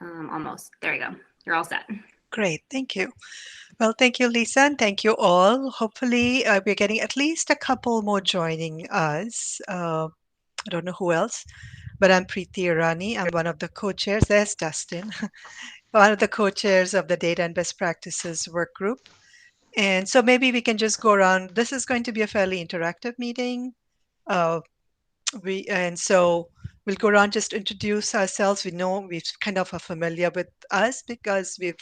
Almost. There you go. You're all set. Great. Thank you. Well, thank you, Lisa, and thank you all. Hopefully, we're getting at least a couple more joining us. I don't know who else, but I'm Preeti Irani. I'm one of the co-chairs. There's Dustin, one of the co-chairs of the Data and Best Practices Work Group. And so maybe we can just go around. This is going to be a fairly interactive meeting. Uh, so we'll go around, just introduce ourselves. We know we kind of are familiar with us because we've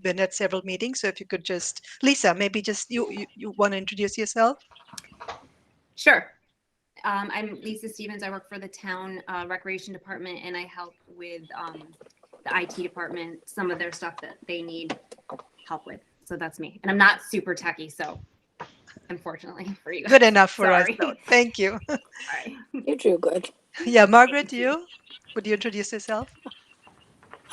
been at several meetings. So if you could just, Lisa, maybe just you want to introduce yourself? Sure. I'm Lisa Stevens. I work for the town recreation department, and I help with the IT department, some of their stuff that they need help with. So that's me. And I'm not super techy, so unfortunately for you Good guys. enough for us, Sorry. though. Thank you. Sorry. You do good. Yeah, Margaret, Thank you. you would you introduce yourself?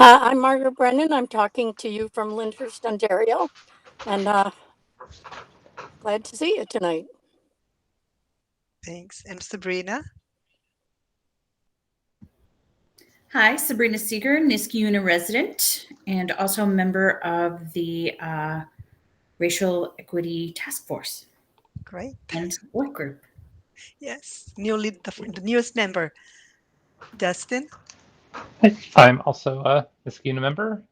I'm Margaret Brennan. I'm talking to you from Lyndhurst, Ontario, and glad to see you tonight. Thanks. And Sabrina. Hi, Sabrina Seeger, Niskayuna resident, and also a member of the Racial Equity Task Force Great. and work group. Yes, the newest member, Dustin. Hi, I'm also a Niskayuna member,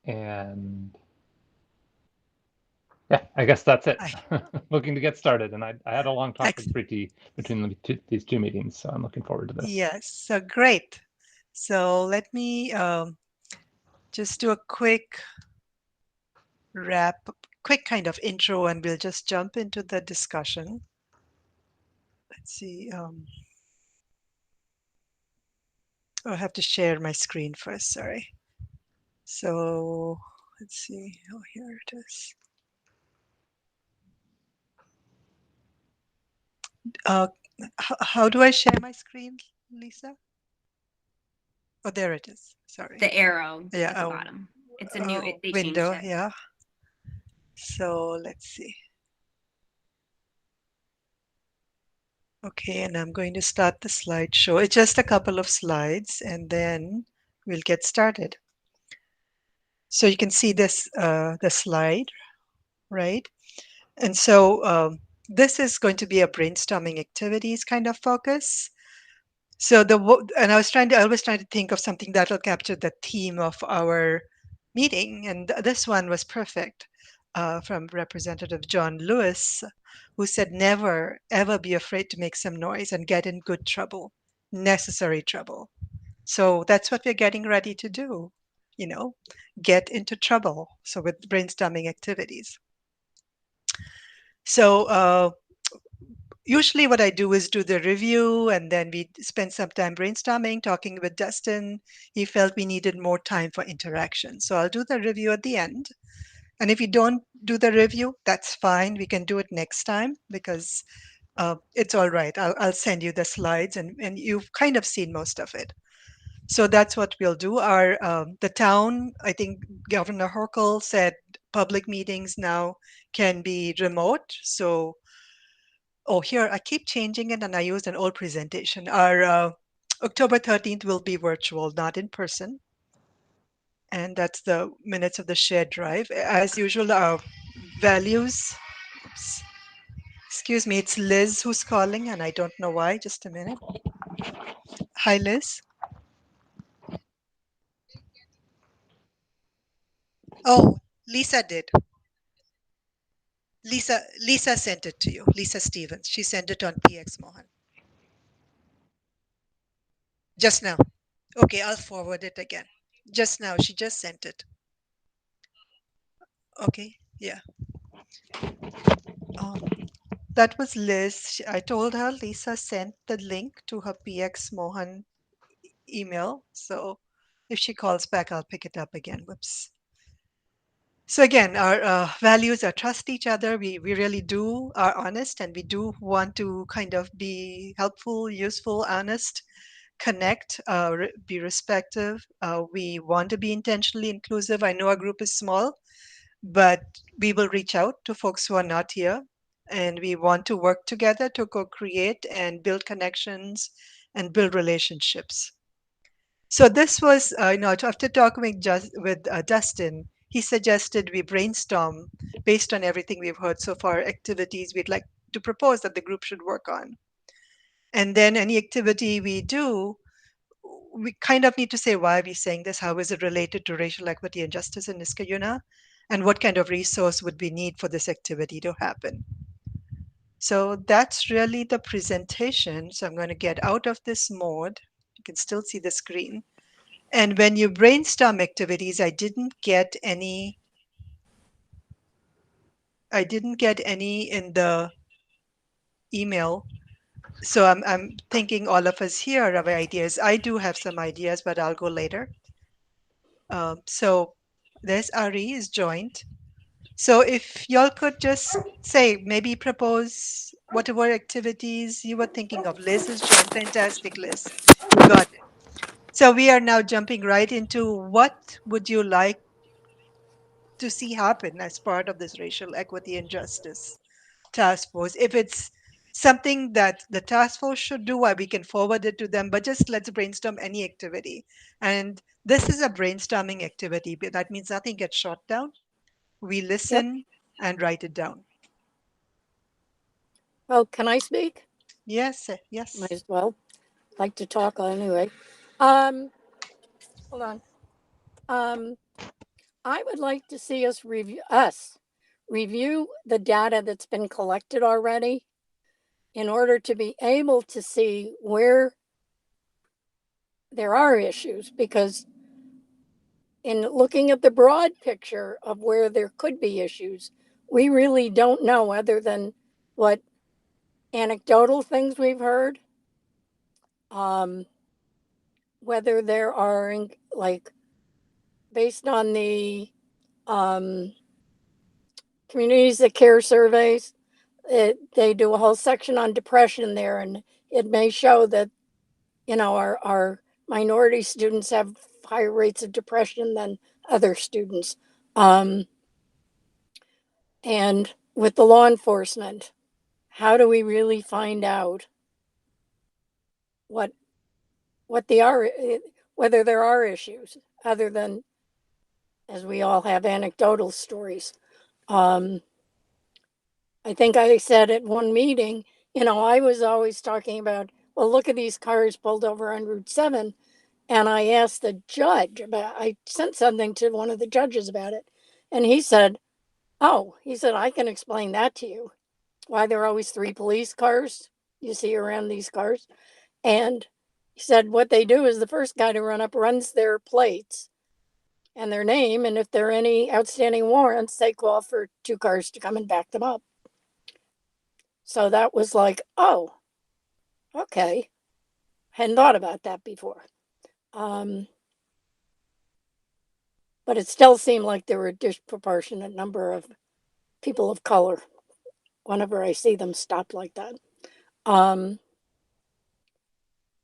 and yeah, I guess that's it. Hi. Looking to get started, and I had a long talk with Excellent. Preeti between these two meetings, so I'm looking forward to this. Yes, so great. So let me just do a quick kind of intro, and we'll just jump into the discussion. Let's see. Oh, I have to share my screen first. Sorry. So let's see. Oh, here it is. Uh, how do I share my screen, Lisa? Oh, there it is. Sorry. The arrow Yeah. at the bottom. It's a new. They changed Window. it. Yeah. So let's see. Okay, and I'm going to start the slideshow. It's just a couple of slides, and then we'll get started. So you can see this, the slide, right? And so this is going to be a brainstorming activities kind of focus. So and I was trying to think of something that will capture the theme of our meeting, and this one was perfect, from Representative John Lewis, who said, "Never ever be afraid to make some noise and get in good trouble, necessary trouble." So that's what we're getting ready to do, you know, get into trouble. So with brainstorming activities. So usually what I do is do the review, and then we spend some time brainstorming, talking with Dustin. He felt we needed more time for interaction. So I'll do the review at the end. And if you don't do the review, that's fine. We can do it next time because it's all right. I'll send you the slides, and you've kind of seen most of it. So that's what we'll do. The town, I think Governor Hochul said public meetings now can be remote. So, oh, here, I keep changing it and I used an old presentation. Our October 13th will be virtual, not in person. And that's the minutes of the shared drive. As usual, our values. Oops. Excuse me, it's Liz who's calling, and I don't know why. Just a minute. Hi, Liz. Oh, Lisa did. Lisa sent it to you. Lisa Stevens. She sent it on PX Mohan just now. Okay, I'll forward it again. Just now, she just sent it. Okay, yeah. Um, that was Liz. I told her Lisa sent the link to her PX Mohan email. So if she calls back, I'll pick it up again. Whoops. So again, our values are trust each other. We really do are honest, and we do want to kind of be helpful, useful, honest, connect, be respectful. We want to be intentionally inclusive. I know our group is small, but we will reach out to folks who are not here, and we want to work together to co-create and build connections and build relationships. So this was, after talking with Dustin, he suggested we brainstorm based on everything we've heard so far, activities we'd like to propose that the group should work on. And then any activity we do, we kind of need to say why we're saying this, how is it related to racial equity and justice in Niskayuna, and what kind of resource would we need for this activity to happen. So that's really the presentation. So I'm going to get out of this mode. You can still see the screen. And when you brainstorm activities, I didn't get any in the email. So I'm thinking all of us here have ideas. I do have some ideas, but I'll go later. So there's Ari is joined. So if y'all could just say, maybe propose whatever activities you were thinking of. Liz is joined. Fantastic, Liz. You got it. So we are now jumping right into what would you like to see happen as part of this racial equity and justice task force. If it's something that the task force should do, we can forward it to them, but just let's brainstorm any activity. And this is a brainstorming activity, but that means nothing gets shot down. We Yep. listen and write it down. Well, can I speak? Yes, Might yes. as well. Like to talk anyway. Um, hold on. I would like to see us review the data that's been collected already in order to be able to see where there are issues, because in looking at the broad picture of where there could be issues, we really don't know, other than what anecdotal things we've heard, whether there are, like, based on the communities that care surveys, they do a whole section on depression there, and it may show that, our minority students have higher rates of depression than other students. And with the law enforcement, how do we really find out what they are, whether there are issues other than, as we all have anecdotal stories. I think I said at one meeting, I was always talking about, well, look at these cars pulled over on Route 7. And I asked the judge I sent something to one of the judges about it. And he said, I can explain that to you. Why there are always 3 police cars you see around these cars. And he said, what they do is the first guy to run up runs their plates and their name. And if there are any outstanding warrants, they call for 2 cars to come and back them up. So that was like, oh, okay. Hadn't thought about that before. But it still seemed like there were a disproportionate number of people of color whenever I see them stopped like that. And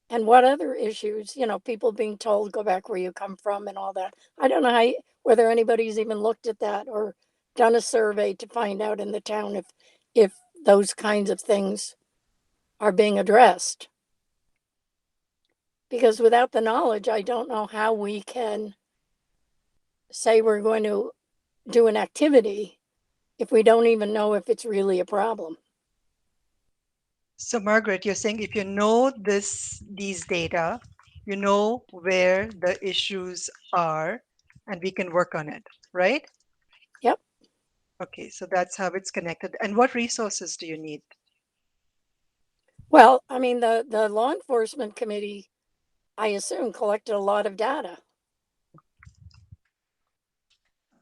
what other issues, people being told, go back where you come from and all that. I don't know whether anybody's even looked at that or done a survey to find out in the town if those kinds of things are being addressed. Because without the knowledge, I don't know how we can say we're going to do an activity if we don't even know if it's really a problem. So Margaret, you're saying if you know these data, you know where the issues are, and we can work on it, right? Yep. Okay, so that's how it's connected. And what resources do you need? Well, I mean, the law enforcement committee, I assume, collected a lot of data.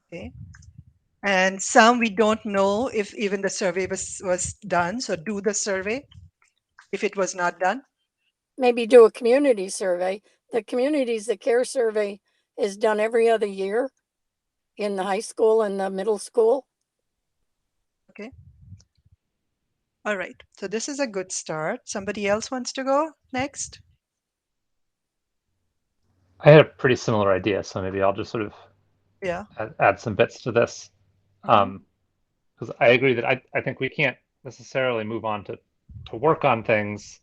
Okay. And some we don't know if even the survey was done. So do the survey if it was not done. Maybe do a community survey. The communities that care survey is done every other year in the high school and the middle school. Okay. All right. So this is a good start. Somebody else wants to go next? I had a pretty similar idea, so maybe I'll just sort of Yeah. add some bits to this. Mhm. Because I agree that I think we can't necessarily move on to work on things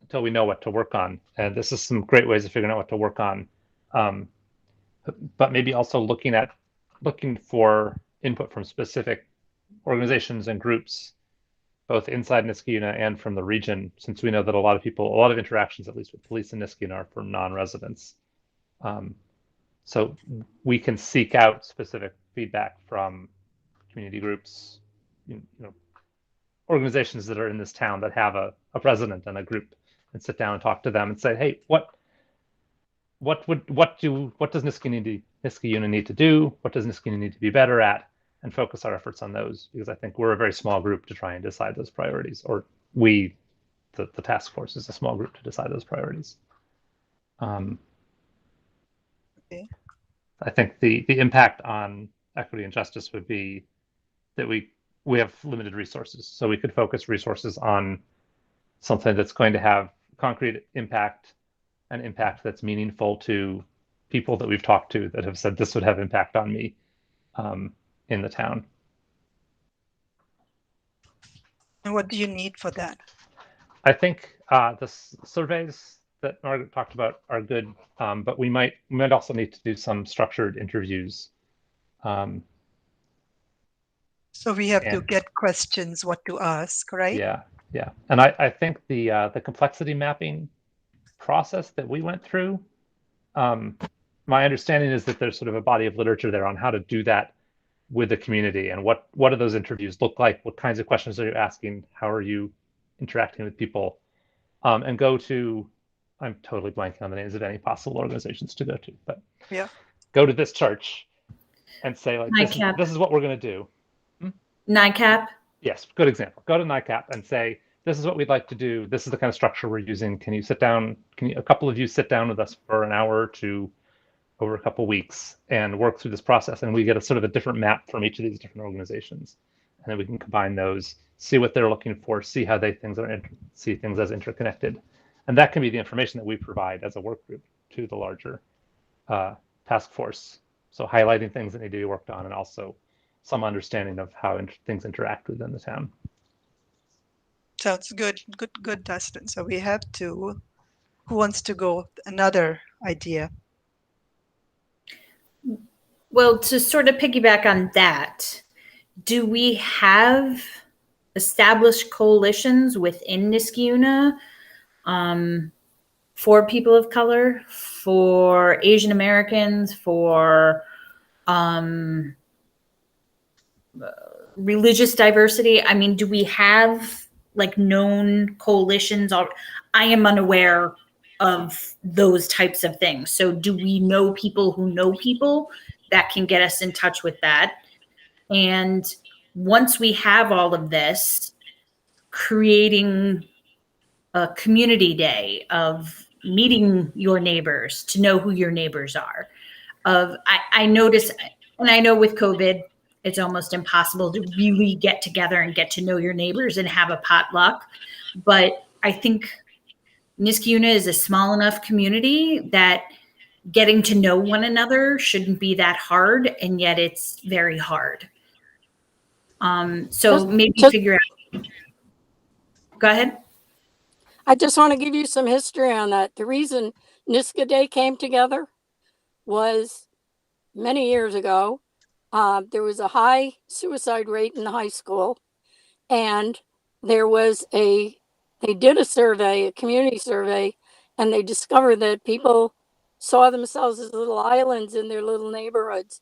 until we know what to work on. And this is some great ways of figuring out what to work on. But maybe also looking for input from specific organizations and groups, both inside Niskayuna and from the region, since we know that a lot of interactions, at least with police in Niskayuna, are for non-residents. So we can seek out specific feedback from community groups, organizations that are in this town that have a president and a group, and sit down and talk to them and say, hey, what does Niskayuna need to do? What does Niskayuna need to be better at? And focus our efforts on those, because I think we're a very small group to try and decide those priorities, or the task force is a small group to decide those priorities. Okay. I think the impact on equity and justice would be that we have limited resources, so we could focus resources on something that's going to have concrete impact, an impact that's meaningful to people that we've talked to that have said this would have impact on me in the town. And what do you need for that? I think the surveys that Margaret talked about are good, but we might also need to do some structured interviews. So we have to get questions, what to ask, right? Yeah. And I think the complexity mapping process that we went through, my understanding is that there's sort of a body of literature there on how to do that with the community, and what do those interviews look like? What kinds of questions are you asking? How are you interacting with people? And go to, I'm totally blanking on the names of any possible organizations to go to, but yeah, go to this church and say, like, NICAP. this is what we're going to do. NICAP. Yes, good example. Go to NICAP and say, this is what we'd like to do. This is the kind of structure we're using. Can you sit down? A couple of you sit down with us for an hour or two over a couple of weeks and work through this process? And we get a sort of a different map from each of these different organizations. And then we can combine those, see what they're looking for, see how see things as interconnected. And that can be the information that we provide as a work group to the larger task force. So highlighting things that need to be worked on, and also some understanding of how things interact within the town. Sounds good, Dustin. So we have to, who wants to go? Another idea. Well, to sort of piggyback on that, do we have established coalitions within Niskayuna for people of color, for Asian Americans, for religious diversity? I mean, do we have like known coalitions? I am unaware of those types of things. So do we know people who know people that can get us in touch with that? And once we have all of this, creating a community day of meeting your neighbors to know who your neighbors are. I notice, and I know with COVID, it's almost impossible to really get together and get to know your neighbors and have a potluck. But I think Niskayuna is a small enough community that getting to know one another shouldn't be that hard, and yet it's very hard. So maybe figure out. Go ahead. I just want to give you some history on that. The reason Niska Day came together was many years ago. There was a high suicide rate in the high school, and they did a survey, a community survey, and they discovered that people saw themselves as little islands in their little neighborhoods.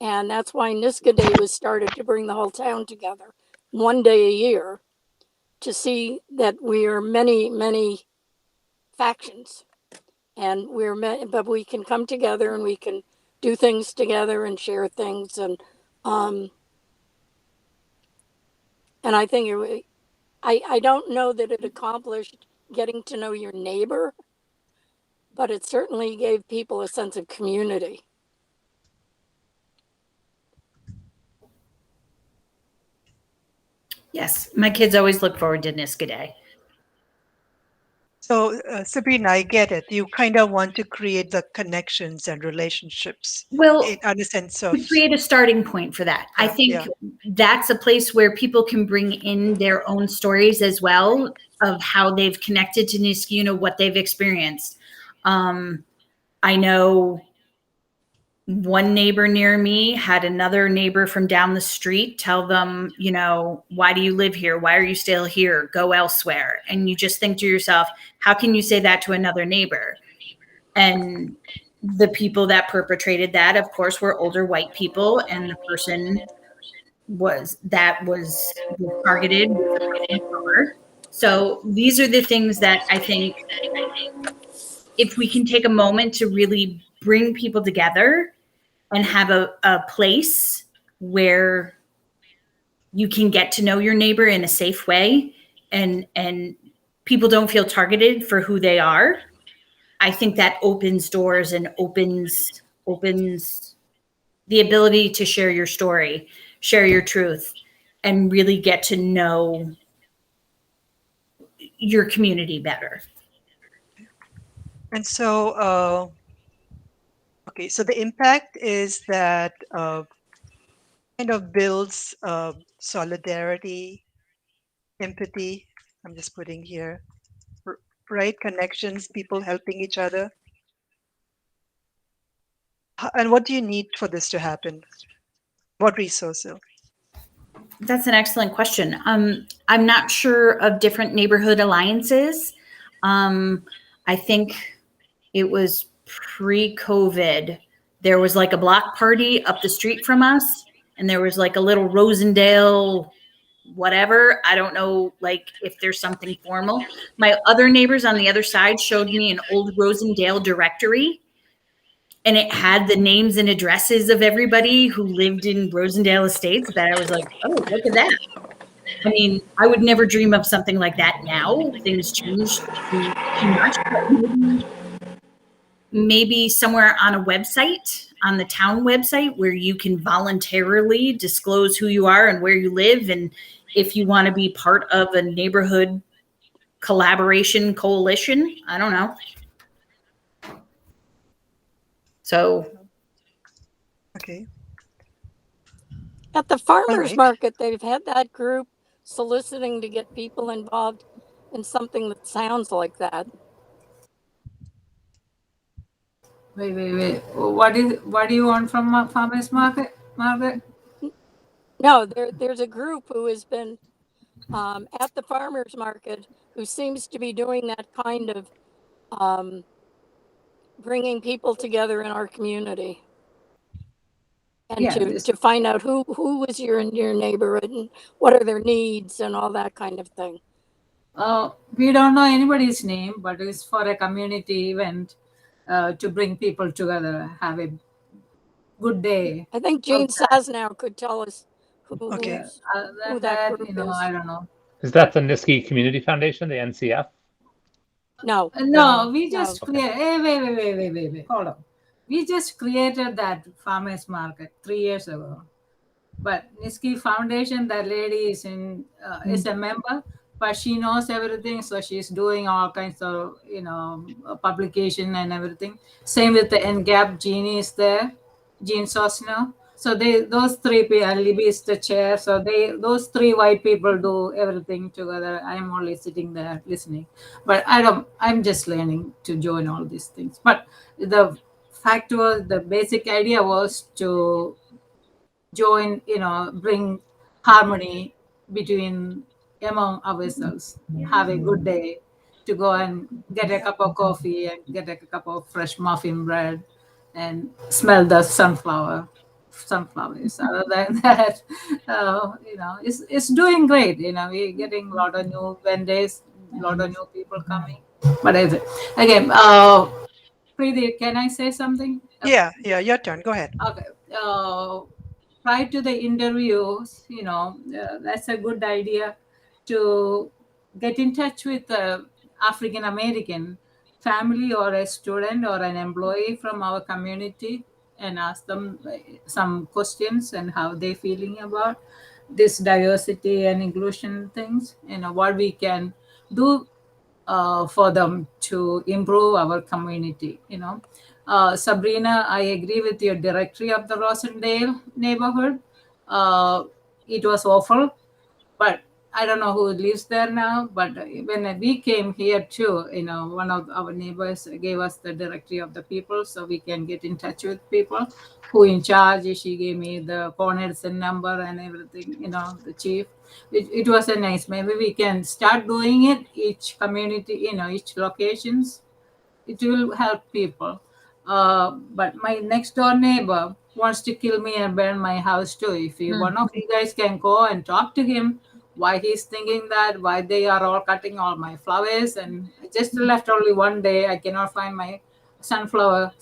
And that's why Niska Day was started, to bring the whole town together one day a year, to see that we are many, many factions, and but we can come together and we can do things together and share things. And I think I don't know that it accomplished getting to know your neighbor, but it certainly gave people a sense of community. Yes, my kids always look forward to Niska Day. So, Sabrina, I get it. You kind of want to create the connections and relationships Well, in a sense of, to create a starting point for that. I think yeah. that's a place where people can bring in their own stories as well of how they've connected to Niskayuna, what they've experienced. I know one neighbor near me had another neighbor from down the street tell them, you know, why do you live here? Why are you still here? Go elsewhere. And you just think to yourself, how can you say that to another neighbor? And the people that perpetrated that, of course, were older white people, and the person was targeted with a flamethrower. So these are the things that I think if we can take a moment to really bring people together and have a place where you can get to know your neighbor in a safe way and people don't feel targeted for who they are, I think that opens doors and opens the ability to share your story, share your truth, and really get to know your community better. And so, okay, so the impact is that kind of builds solidarity, empathy. I'm just putting here, right? Connections, people helping each other. And what do you need for this to happen? What resources? That's an excellent question. I'm not sure of different neighborhood alliances. I think it was pre-COVID. There was like a block party up the street from us, and there was like a little Rosendale whatever. I don't know, like if there's something formal. My other neighbors on the other side showed me an old Rosendale directory, and it had the names and addresses of everybody who lived in Rosendale Estates. That I was like, oh, look at that. I mean, I would never dream of something like that now. Things change too much. But maybe somewhere on a website, on the town website, where you can voluntarily disclose who you are and where you live. And if you want to be part of a neighborhood collaboration coalition, I don't know. So, Okay. At the farmers right. market, they've had that group soliciting to get people involved in something that sounds like that. Wait. What do you want from a farmers market, Margaret? No, there's a group who has been at the farmers market who seems to be doing that kind of bringing people together in our community. And Yeah, to find out who is your neighborhood and what are their needs and all that kind of thing. we don't know anybody's name, but it's for a community event to bring people together, have a good day. I think Gene Sasnow could tell us who Okay. who that group you know, is. I don't know. Is that the Niski Community Foundation, the NCF? No. No, we just No. create. Hey, wait. Hold on. We just created that farmers market 3 years ago. But Niski Foundation, that lady is is a member, but she knows everything, so she's doing all kinds of publication and everything. Same with the NGAP. Jeannie is there, Jean Sosno. So those three people, Libby is the chair. So those three white people do everything together. I'm only sitting there listening, but I'm just learning to join all these things. But the fact was, the basic idea was to join, bring harmony among ourselves, have a good day, to go and get a cup of coffee and get a cup of fresh muffin bread and smell the sunflowers. Other than that, it's doing great. We're getting a lot of new vendors, a lot of new people coming. But again, Preeti, can I say something? Yeah, your turn. Go ahead. Okay. Prior to the interviews, that's a good idea to get in touch with African American family or a student or an employee from our community and ask them some questions and how they're feeling about this diversity and inclusion things. What we can do for them to improve our community. Sabrina, I agree with your directory of the Rosendale neighborhood. It was awful, but I don't know who lives there now. But when we came here too, one of our neighbors gave us the directory of the people so we can get in touch with people who in charge. She gave me the Cornelson number and everything, the chief. It was a nice. Maybe we can start doing it each community, each locations. It will help people. But my next door neighbor wants to kill me and burn my house too. If one of you guys can go and talk to him, why he's thinking that, why they are all cutting all my flowers, and I just left only one day. I cannot find my sunflower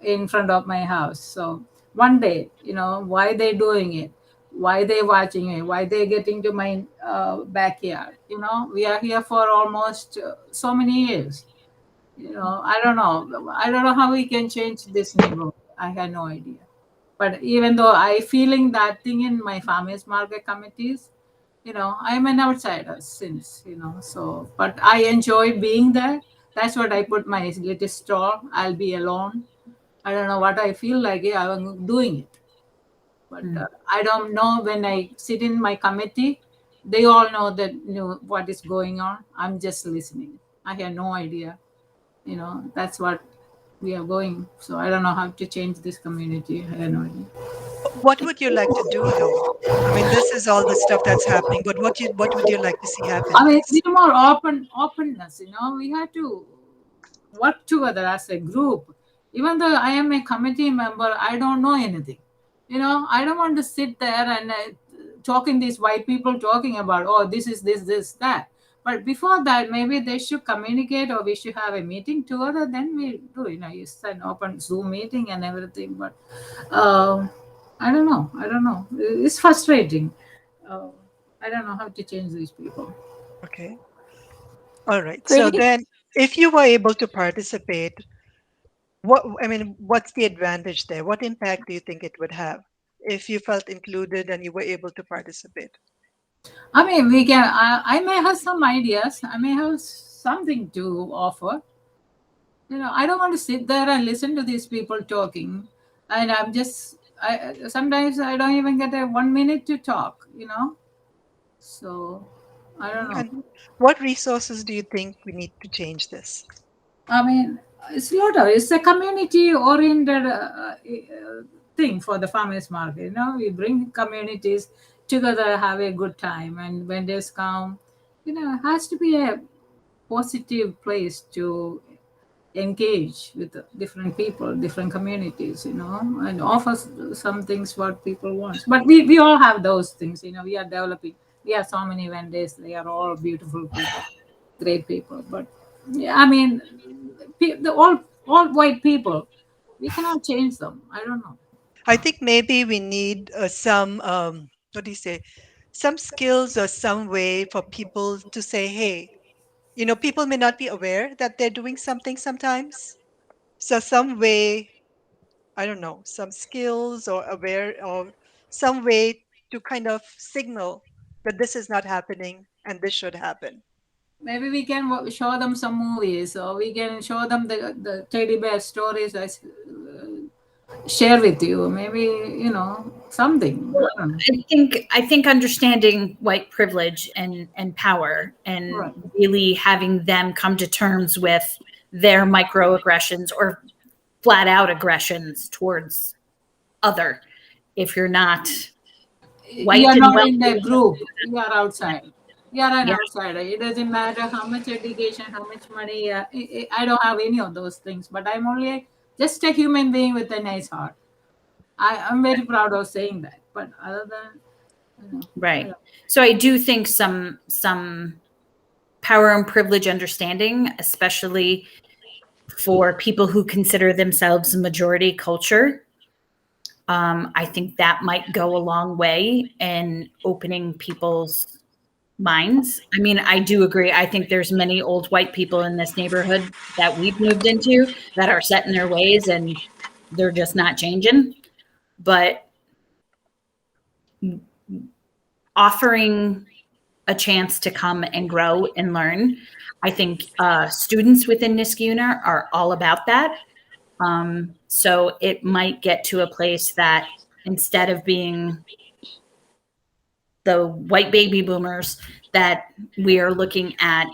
in front of my house. So one day, why they doing it? Why they watching it? Why they getting to my backyard? We are here for almost so many years. I don't know. I don't know how we can change this neighborhood. I had no idea. But even though I feeling that thing in my farmers market committees, I'm an outsider since, so, but I enjoy being there. That's what I put my little stall. I'll be alone. I don't know what I feel like. Yeah, I'm doing it. But I don't know when I sit in my committee, they all know that what is going on. I'm just listening. I have no idea. That's what we are going. So I don't know how to change this community. I have no idea. What would you like to do, though? I mean, this is all the stuff that's happening, but what would you like to see happen I mean, next? be more openness. We have to work together as a group. Even though I am a committee member, I don't know anything. I don't want to sit there and talking these white people talking about, oh, this is this, that. But before that, maybe they should communicate, or we should have a meeting together. Then we do. It's an open Zoom meeting and everything. But I don't know. It's frustrating. I don't know how to change these people. Okay. All right. So Pretty. then, if you were able to participate, what's the advantage there? What impact do you think it would have if you felt included and you were able to participate? I mean, we can. I may have some ideas. I may have something to offer. I don't want to sit there and listen to these people talking, and I'm just. Sometimes I don't even get a 1 minute to talk. So I don't know. And what resources do you think we need to change this? I mean, it's a community-oriented thing for the farmers market. We bring communities together, have a good time, and vendors come. It has to be a positive place to engage with different people, different communities, and offer some things what people want. But we all have those things, we are developing. We have so many vendors. They are all beautiful people, great people. But yeah, I mean, the all white people, we cannot change them. I don't know. I think maybe we need some, what do you say, some skills or some way for people to say, hey, people may not be aware that they're doing something sometimes. So some way, I don't know, some skills or aware or some way to kind of signal that this is not happening and this should happen. Maybe we can show them some movies, or we can show them the teddy bear stories I share with you. Maybe something. I don't know. I think understanding white privilege and power, and Right. really having them come to terms with their microaggressions or flat out aggressions towards other. If you're not white You are and not wealthy, in the group. You are outside. You are an Yeah. outsider. It doesn't matter how much education, how much money. I don't have any of those things, but I'm only just a human being with a nice heart. I'm very proud of saying that. But other than, right. So I do think some power and privilege understanding, especially for people who consider themselves a majority culture. I think that might go a long way in opening people's minds. I mean, I do agree. I think there's many old white people in this neighborhood that we've moved into that are set in their ways and they're just not changing. But offering a chance to come and grow and learn. I think students within Niskayuna are all about that. So it might get to a place that instead of being the white baby boomers, that we are looking at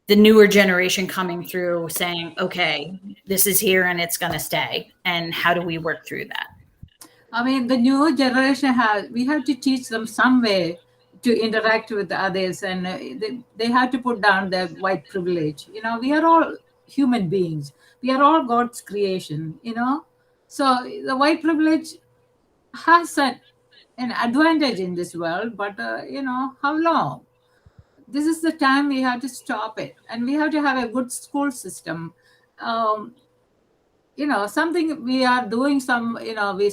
the newer generation coming through saying, okay, this is here and it's going to stay. And how do we work through that? I mean, the new generation we have to teach them some way to interact with others, and they have to put down their white privilege. We are all human beings. We are all God's creation, So the white privilege has an advantage in this world, but, how long? This is the time we have to stop it, and we have to have a good school system. Um, Something we are doing we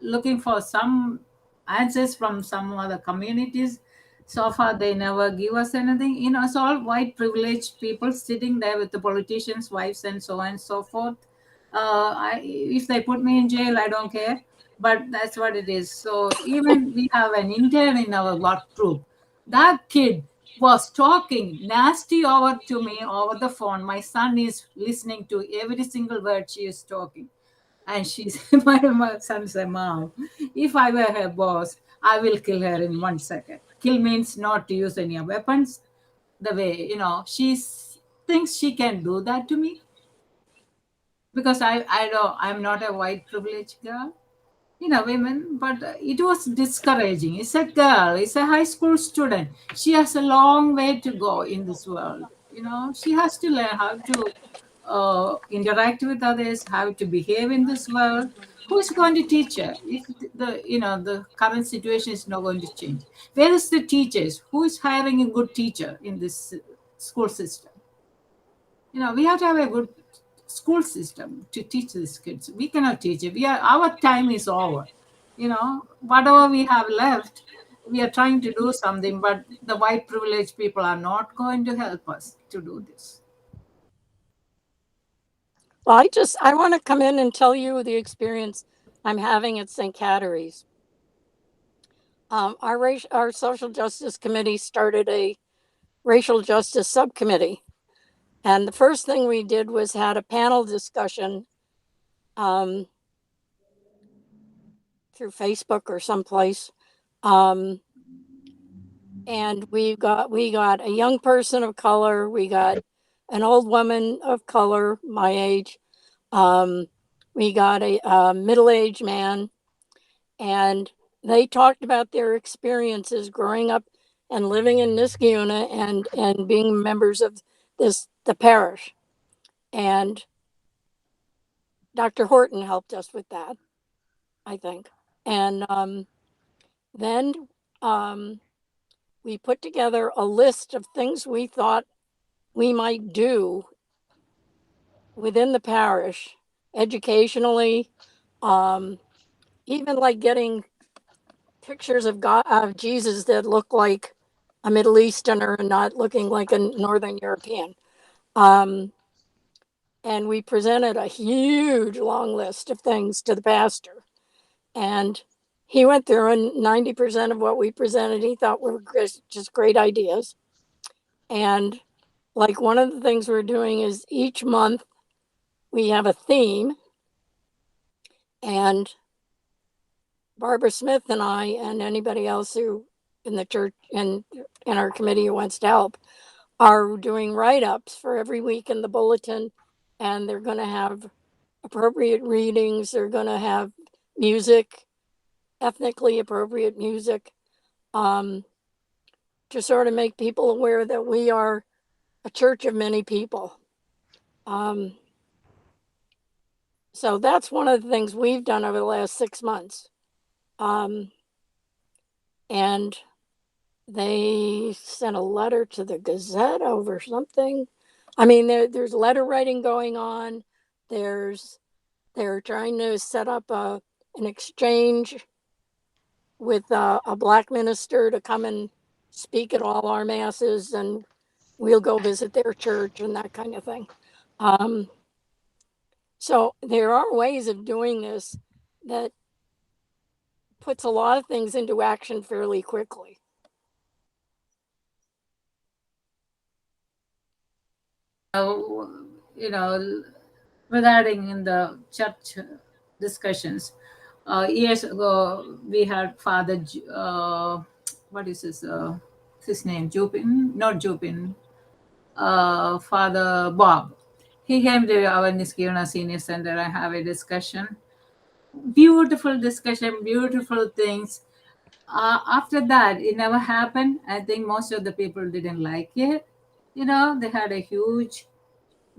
looking for some answers from some other communities. So far, they never give us anything. It's all white privileged people sitting there with the politicians' wives and so on and so forth. If they put me in jail, I don't care. But that's what it is. So even we have an intern in our work group. That kid was talking nasty over to me over the phone. My son is listening to every single word she is talking. And she said, my son said, Mom, if I were her boss, I will kill her in 1 second. Kill means not to use any weapons. The way, she thinks she can do that to me. Because I know I'm not a white privileged girl, women, but it was discouraging. It's a girl, it's a high school student. She has a long way to go in this world. She has to learn how to interact with others, how to behave in this world. Who's going to teach her if the current situation is not going to change? Where is the teachers? Who is hiring a good teacher in this school system? We have to have a good school system to teach these kids. We cannot teach it. Our time is over. Whatever we have left, we are trying to do something, but the white privileged people are not going to help us to do this. Well, I want to come in and tell you the experience I'm having at St. Catharines. Our social justice committee started a racial justice subcommittee. And the first thing we did was had a panel discussion through Facebook or someplace. And we got a young person of color. We got an old woman of color, my age. We got a middle-aged man. And they talked about their experiences growing up and living in Niskayuna and being members of the parish. And Dr. Horton helped us with that, I think. And then we put together a list of things we thought we might do within the parish, educationally, even like getting pictures of Jesus that look like a Middle Easterner and not looking like a Northern European. And we presented a huge long list of things to the pastor. And he went through, and 90% of what we presented, he thought were just great ideas. And like one of the things we're doing is each month we have a theme. And Barbara Smith and I and anybody else who in the church and in our committee who wants to help are doing write-ups for every week in the bulletin. And they're going to have appropriate readings. They're going to have music, ethnically appropriate music, to sort of make people aware that we are a church of many people. So that's one of the things we've done over the last 6 months. And they sent a letter to the Gazette over something. I mean, there's letter writing going on. They're trying to set up an exchange with a black minister to come and speak at all our masses, and we'll go visit their church and that kind of thing. So there are ways of doing this that puts a lot of things into action fairly quickly. you know, regarding in the church discussions. Years ago, we had Father, what is his name? Jupin? Not Jupin. Father Bob. He came to our Niskayuna Senior Center and have a discussion. Beautiful discussion, beautiful things. After that, it never happened. I think most of the people didn't like it. They had a huge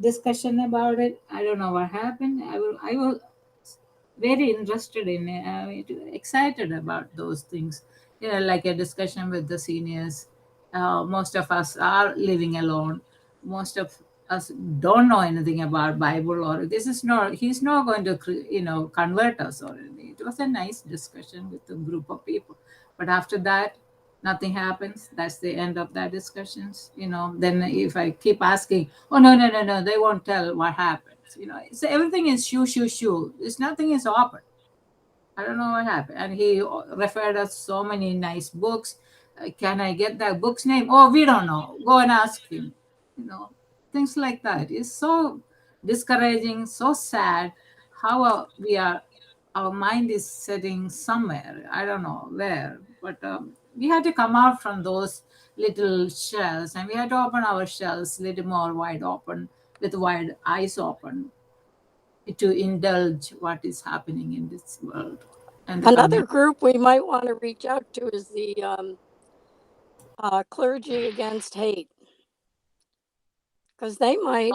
discussion about it. I don't know what happened. I was very interested in it. I mean, excited about those things. Like a discussion with the seniors. Most of us are living alone. Most of us don't know anything about Bible, or this is not. He's not going to, convert us or anything. It was a nice discussion with a group of people. But after that, nothing happens. That's the end of that discussions. Then if I keep asking, oh no, they won't tell what happens. So everything is shoo. It's nothing is open. I don't know what happened. And he referred us so many nice books. Can I get that book's name? Oh, we don't know. Go and ask him. Things like that. It's so discouraging, so sad how our mind is setting somewhere. I don't know where, but we had to come out from those little shells, and we had to open our shells a little more wide open, with wide eyes open, to indulge what is happening in this world. And Another group we might want to reach out to is the Clergy Against Hate, because they might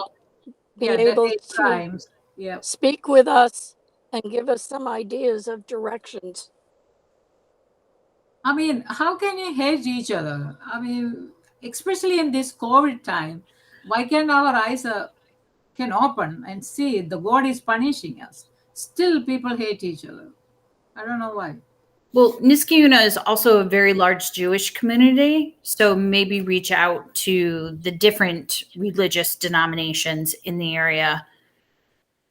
be the able hate to crimes. Yeah. speak with us and give us some ideas of directions. I mean, how can you hate each other? I mean, especially in this COVID time, why can't our eyes can open and see the God is punishing us? Still, people hate each other. I don't know why. Well, Niskayuna is also a very large Jewish community, so maybe reach out to the different religious denominations in the area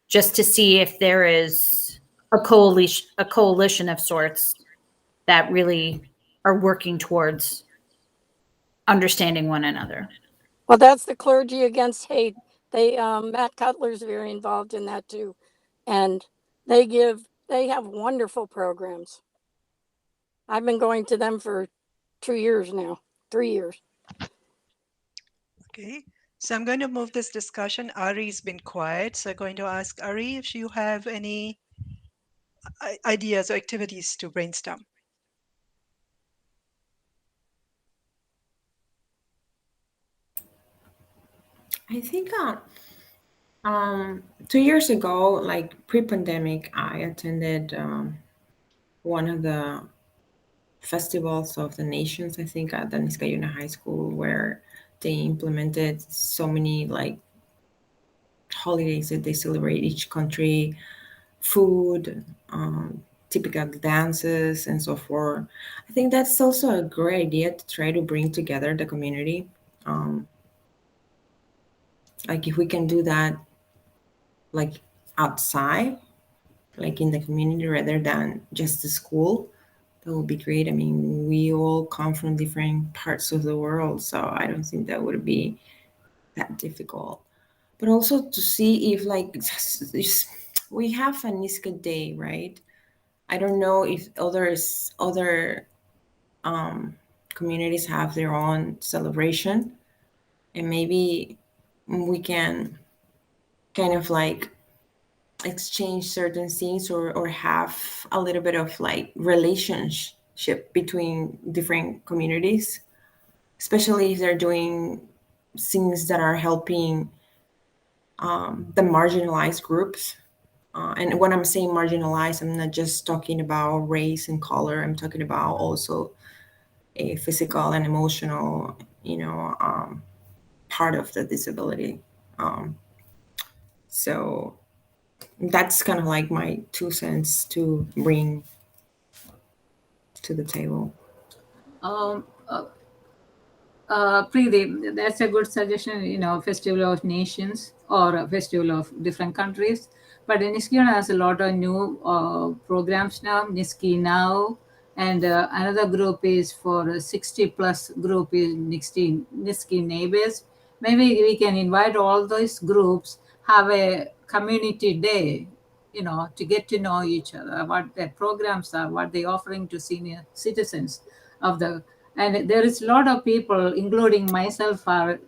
just to see if there is a coalition of sorts that really are working towards understanding one another. Well, that's the Clergy Against Hate. They Matt Cutler's very involved in that too, and they have wonderful programs. I've been going to them for 2 years now, 3 years. Okay, so I'm going to move this discussion. Ari's been quiet, so I'm going to ask Ari if you have any ideas or activities to brainstorm. I think 2 years ago, like pre-pandemic, I attended one of the festivals of the nations, I think at the Niskayuna High School, where they implemented so many like holidays that they celebrate each country, food, typical dances, and so forth. I think that's also a great idea to try to bring together the community. Like if we can do that like outside, like in the community rather than just the school, that would be great. I mean, we all come from different parts of the world, so I don't think that would be that difficult. But also to see if like we have a Niska Day, right? I don't know if other communities have their own celebration, and maybe we can kind of like exchange certain things, or have a little bit of like relationship between different communities, especially if they're doing things that are helping the marginalized groups. And when I'm saying marginalized, I'm not just talking about race and color. I'm talking about also a physical and emotional, part of the disability. So that's kind of like my 2 cents to bring to the table. Preeti, that's a good suggestion, Festival of Nations or a Festival of different countries. But Niskayuna has a lot of new programs now, Niski Now, and another group is for 60 plus group is Niski Neighbors. maybe we can invite all those groups, have a community day, to get to know each other, what their programs are, what they're offering to senior citizens of the. And there is a lot of people, including myself, are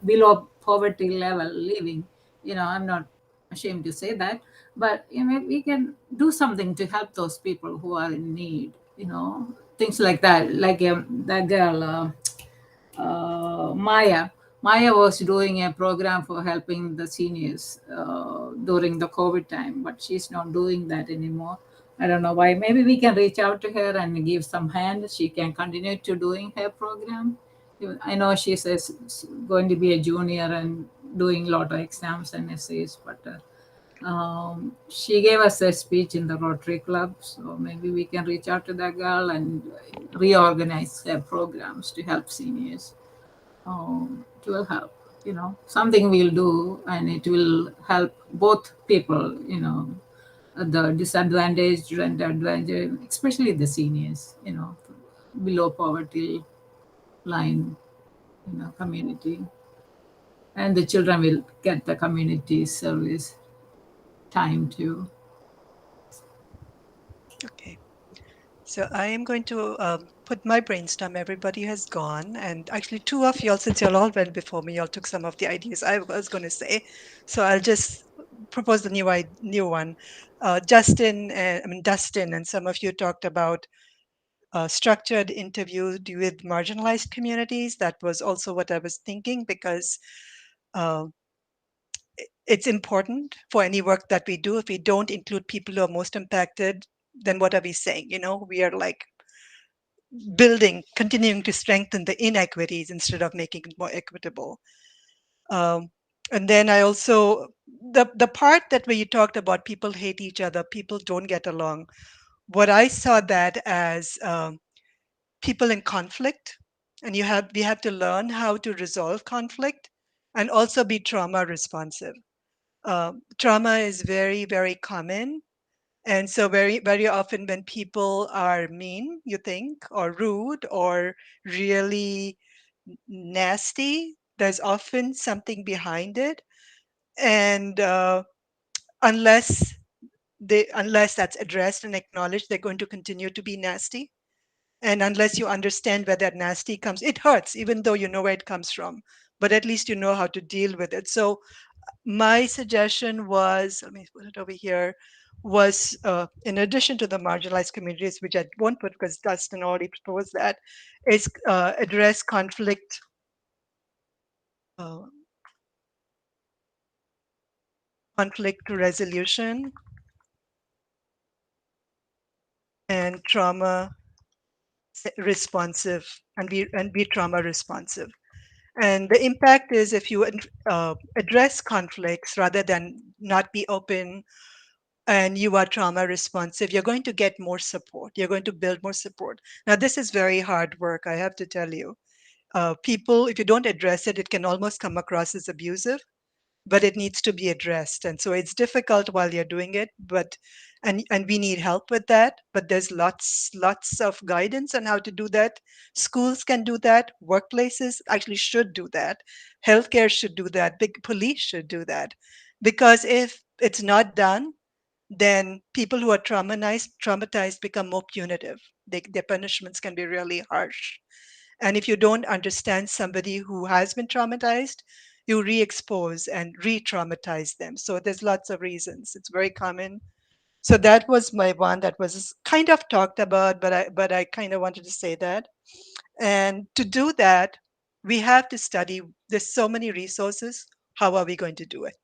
below poverty level living. I'm not ashamed to say that, but we can do something to help those people who are in need. Things like that, like that girl. Maya. Maya was doing a program for helping the seniors during the COVID time, but she's not doing that anymore. I don't know why. Maybe we can reach out to her and give some hand. She can continue to doing her program. I know she's going to be a junior and doing a lot of exams and essays, but she gave us a speech in the Rotary Club, so maybe we can reach out to that girl and reorganize their programs to help seniors. It will help, something we'll do, and it will help both people, the disadvantaged and advantaged, especially the seniors, below poverty line, community. And the children will get the community service time too. Okay. So I am going to put my brainstorm. Everybody has gone, and actually, two of y'all, since y'all all went before me, y'all took some of the ideas I was going to say. So I'll just propose the new one. Dustin, and some of you talked about structured interviews with marginalized communities. That was also what I was thinking, because uh, it's important for any work that we do. If we don't include people who are most impacted, then what are we saying? We are like continuing to strengthen the inequities instead of making it more equitable. Um, and then I also, the part that where you talked about people hate each other, people don't get along, what I saw that as people in conflict, and we have to learn how to resolve conflict and also be trauma responsive. Trauma is very, very common. And so very, very often when people are mean, you think, or rude, or really nasty, there's often something behind it. And unless unless that's addressed and acknowledged, they're going to continue to be nasty. And unless you understand where that nasty comes, it hurts, even though you know where it comes from. But at least you know how to deal with it. So my suggestion was, let me put it over here, was in addition to the marginalized communities, which I won't put because Dustin already proposed that, is address uh, conflict resolution and trauma responsive, and be trauma responsive. And the impact is, if you address conflicts rather than not be open, and you are trauma responsive, you're going to get more support. You're going to build more support. Now, this is very hard work, I have to tell you. People, if you don't address it, it can almost come across as abusive, but it needs to be addressed. And so it's difficult while you're doing it, but and we need help with that. But there's lots of guidance on how to do that. Schools can do that. Workplaces actually should do that. Healthcare should do that. Big police should do that. Because if it's not done, then people who are traumatized become more punitive. Their punishments can be really harsh. And if you don't understand somebody who has been traumatized, you re-expose and re-traumatize them. So there's lots of reasons. It's very common. So that was my one that was kind of talked about, but I kind of wanted to say that. And to do that, we have to study. There's so many resources. How are we going to do it?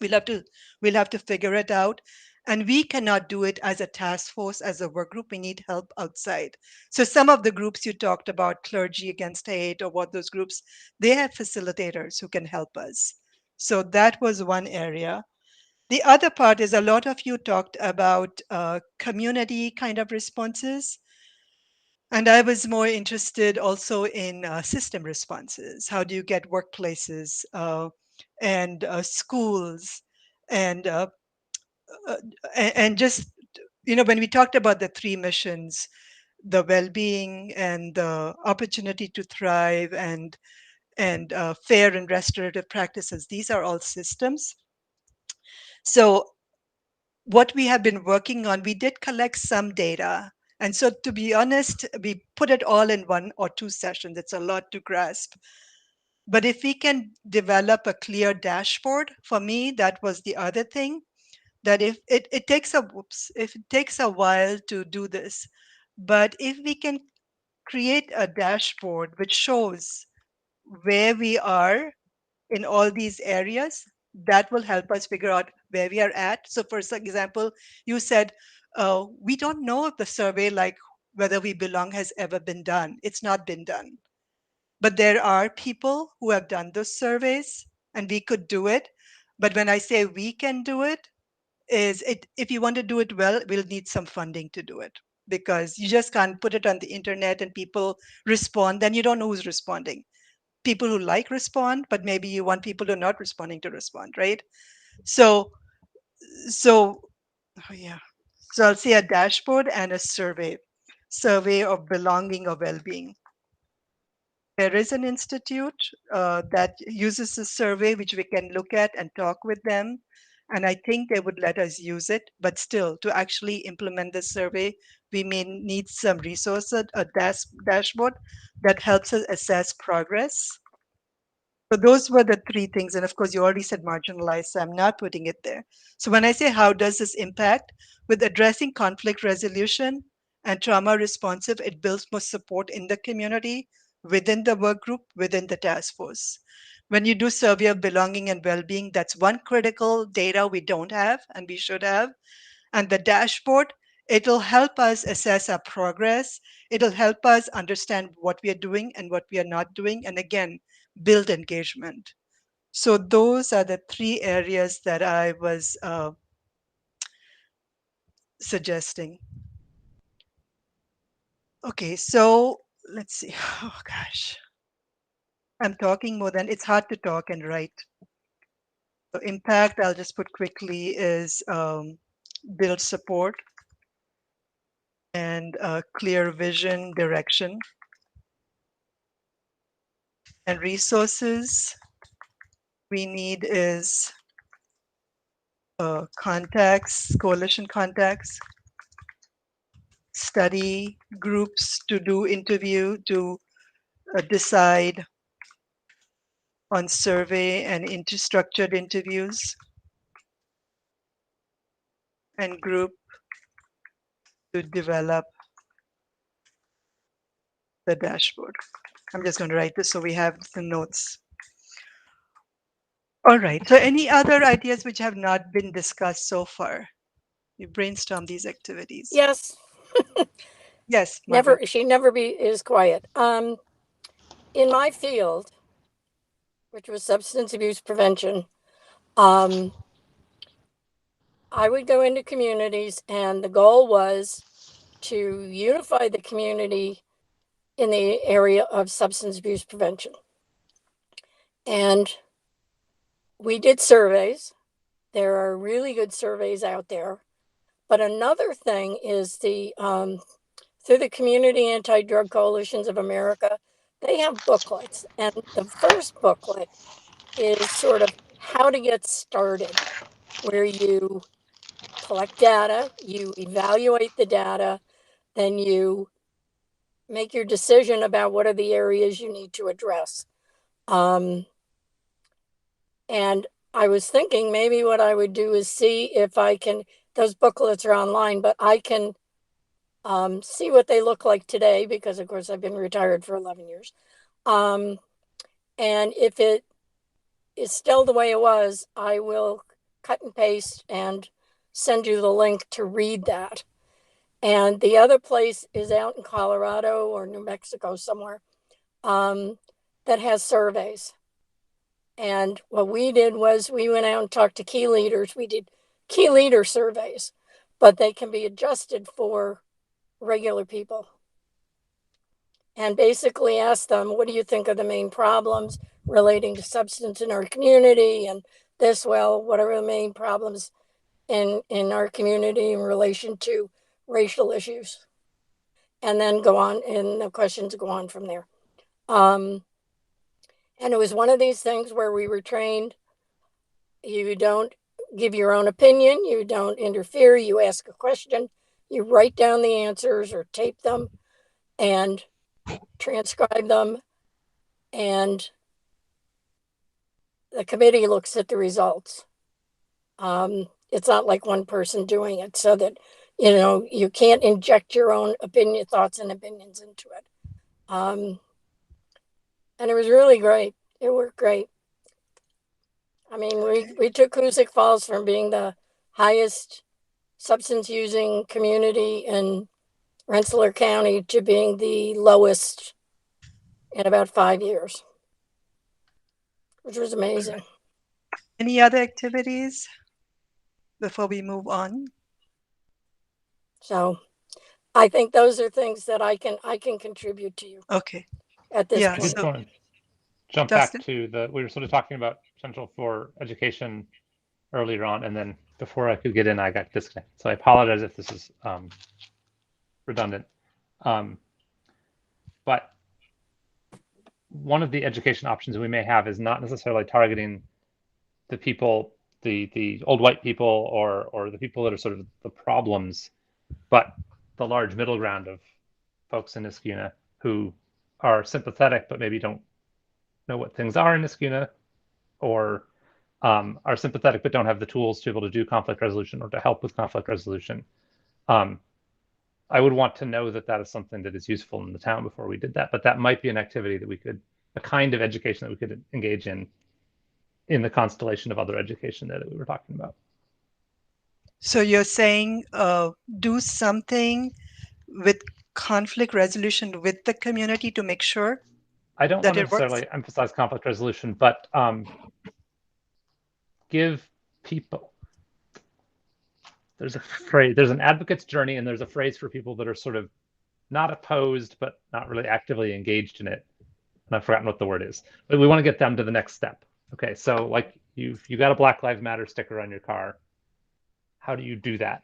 We'll have to figure it out. And we cannot do it as a task force, as a work group. We need help outside. So some of the groups you talked about, Clergy Against Hate, or what those groups, they have facilitators who can help us. So that was one area. The other part is, a lot of you talked about community kind of responses. And I was more interested also in system responses. How do you get workplaces and schools and uh, and just, when we talked about the three missions, the well-being and the opportunity to thrive, and fair and restorative practices. These are all systems. So what we have been working on, we did collect some data. And so to be honest, we put it all in 1 or 2 sessions. It's a lot to grasp. But if we can develop a clear dashboard, for me, that was the other thing, that if it takes if it takes a while to do this, but if we can create a dashboard which shows where we are in all these areas, that will help us figure out where we are at. So for example, you said, we don't know if the survey, like whether we belong, has ever been done. It's not been done. But there are people who have done those surveys and we could do it. But when I say we can do it, if you want to do it well, we'll need some funding to do it, because you just can't put it on the internet and people respond, then you don't know who's responding. People who like respond, but maybe you want people who are not responding to respond, right? So so oh yeah, so I'll say a dashboard and a survey of belonging or well-being. There is an institute that uses a survey which we can look at and talk with them, and I think they would let us use it. But still, to actually implement this survey, we may need some resources, a dashboard that helps us assess progress. So those were the 3 things. And of course, you already said marginalized, so I'm not putting it there. So when I say how does this impact, with addressing conflict resolution and trauma responsive, it builds more support in the community, within the work group, within the task force. When you do survey of belonging and well-being, that's one critical data we don't have and we should have. And the dashboard, it'll help us assess our progress. It'll help us understand what we are doing and what we are not doing. And again, build engagement. So those are the 3 areas that I was suggesting. Okay, so let's see. Oh gosh, I'm talking more than it's hard to talk and write. So impact, I'll just put quickly, is build support and clear vision, direction, and resources we need is contacts, coalition contacts, study groups to do interview, to decide on survey and into structured interviews, and group to develop the dashboard. I'm just going to write this so we have the notes. All right, so any other ideas which have not been discussed so far? You brainstorm these activities. Yes. Yes, Margaret. She never is quiet. In my field, which was substance abuse prevention, I would go into communities, and the goal was to unify the community in the area of substance abuse prevention. And we did surveys. There are really good surveys out there. But another thing is through the Community Anti-Drug Coalitions of America, they have booklets. And the first booklet is sort of how to get started, where you collect data, you evaluate the data, then you make your decision about what are the areas you need to address. And I was thinking maybe what I would do is see if I can, those booklets are online, but I can see what they look like today, because of course I've been retired for 11 years. And if it is still the way it was, I will cut and paste and send you the link to read that. And the other place is out in Colorado or New Mexico somewhere that has surveys. And what we did was we went out and talked to key leaders. We did key leader surveys, but they can be adjusted for regular people. And basically ask them, what do you think are the main problems relating to substance in our community? And this, well, what are the main problems in our community in relation to racial issues? And then go on, and the questions go on from there. And And it was one of these things where we were trained, you don't give your own opinion, you don't interfere, you ask a question, you write down the answers or tape them and transcribe them, and the committee looks at the results. It's not like one person doing it, so that you can't inject your own thoughts and opinions into it. And it was really great. It worked great. I mean, we took Hoosick Falls from being the highest substance using community in Rensselaer County to being the lowest in about 5 years, which was amazing. Any other activities before we move on? So I think those are things that I can contribute to you Okay. at this Yeah, I point. just want to jump Dustin? back to we were sort of talking about potential for education earlier on, and then before I could get in, I got disconnected. So I apologize if this is redundant. But one of the education options we may have is not necessarily targeting the people, the old white people, or the people that are sort of the problems, but the large middle ground of folks in Niskuna who are sympathetic but maybe don't know what things are in Niskuna, or are sympathetic but don't have the tools to be able to do conflict resolution or to help with conflict resolution. I would want to know that that is something that is useful in the town before we did that, but that might be an activity that we could, a kind of education that we could engage in the constellation of other education that we were talking about. So you're saying do something with conflict resolution with the community to make sure I don't that want to it works? necessarily emphasize conflict resolution, but give people, there's a phrase, there's an advocate's journey, and there's a phrase for people that are sort of not opposed, but not really actively engaged in it. And I've forgotten what the word is, but we want to get them to the next step. Okay, so like you got a Black Lives Matter sticker on your car. How do you do that?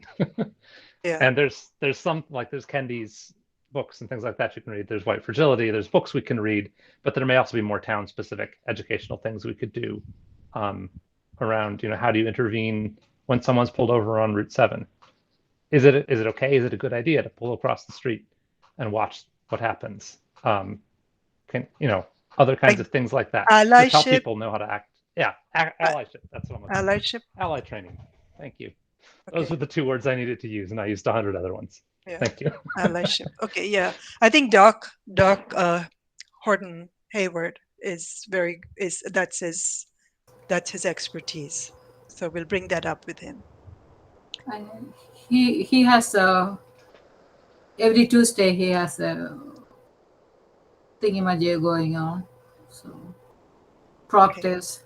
Yeah. And there's some, like there's Kendi's books and things like that you can read. There's White Fragility. There's books we can read, but there may also be more town-specific educational things we could do around, how do you intervene when someone's pulled over on Route 7? Is it okay? Is it a good idea to pull across the street and watch what happens? Other kinds of things like that. Just help Allyship. people know how to act. Yeah, allyship. That's what I'm looking for. Allyship. Ally training. Thank you. Okay. Those were the 2 words I needed to use, and I used 100 other ones. Yeah. Thank you. Allyship. Okay. Yeah. I think Doc Horton Hayward that's his expertise. So we'll bring that up with him. And he has every Tuesday he has a thingamajig going on. So practice,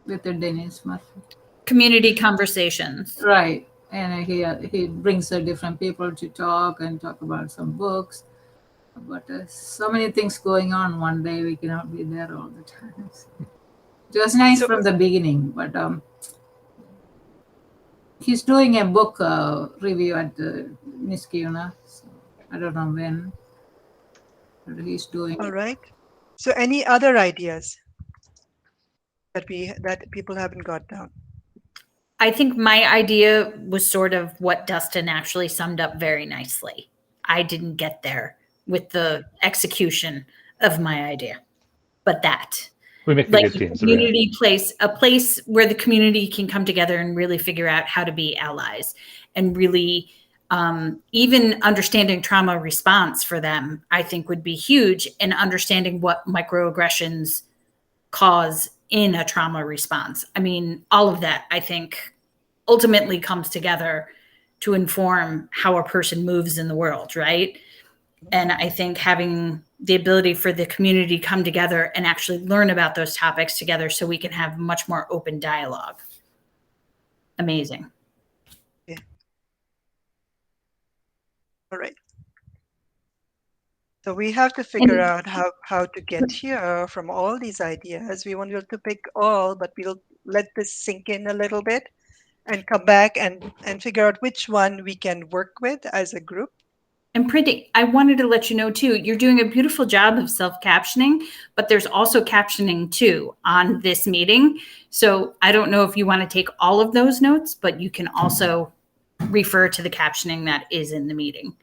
with the Dennis Murphy. Community conversations. Right. And he brings different people to talk about some books. But so many things going on one day, we cannot be there all the time. So it was nice from the beginning, but he's doing a book review at Niskuna. So I don't know when, but he's doing. All right. So any other ideas that people haven't got down? I think my idea was sort of what Dustin actually summed up very nicely. I didn't get there with the execution of my idea, but that. We make Like good teams. Community place, a place where the community can come together and really figure out how to be allies, and really even understanding trauma response for them, I think would be huge, and understanding what microaggressions cause in a trauma response. I mean, all of that, I think, ultimately comes together to inform how a person moves in the world, right? And I think having the ability for the community to come together and actually learn about those topics together so we can have much more open dialogue. Amazing. Yeah. All right. So we have to figure out how to get here from all these ideas. We won't be able to pick all, but we'll let this sink in a little bit and come back and figure out which one we can work with as a group And Pretty, I wanted to let you know too, you're doing a beautiful job of self-captioning, but there's also captioning too on this meeting. So I don't know if you want to take all of those notes, but you can also refer to the captioning that is in the meeting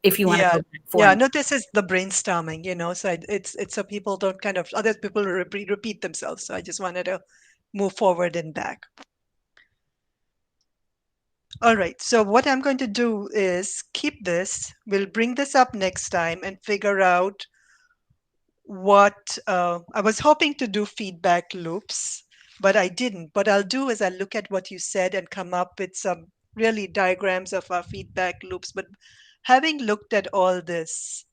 if you want to Yeah, go back yeah. forward. No, this is the brainstorming, so it's so people don't kind of other people repeat themselves. So I just wanted to move forward and back. All right. So what I'm going to do is keep this. We'll bring this up next time and figure out what I was hoping to do feedback loops, but I didn't. What I'll do is I'll look at what you said and come up with some really diagrams of our feedback loops. But having looked at all this,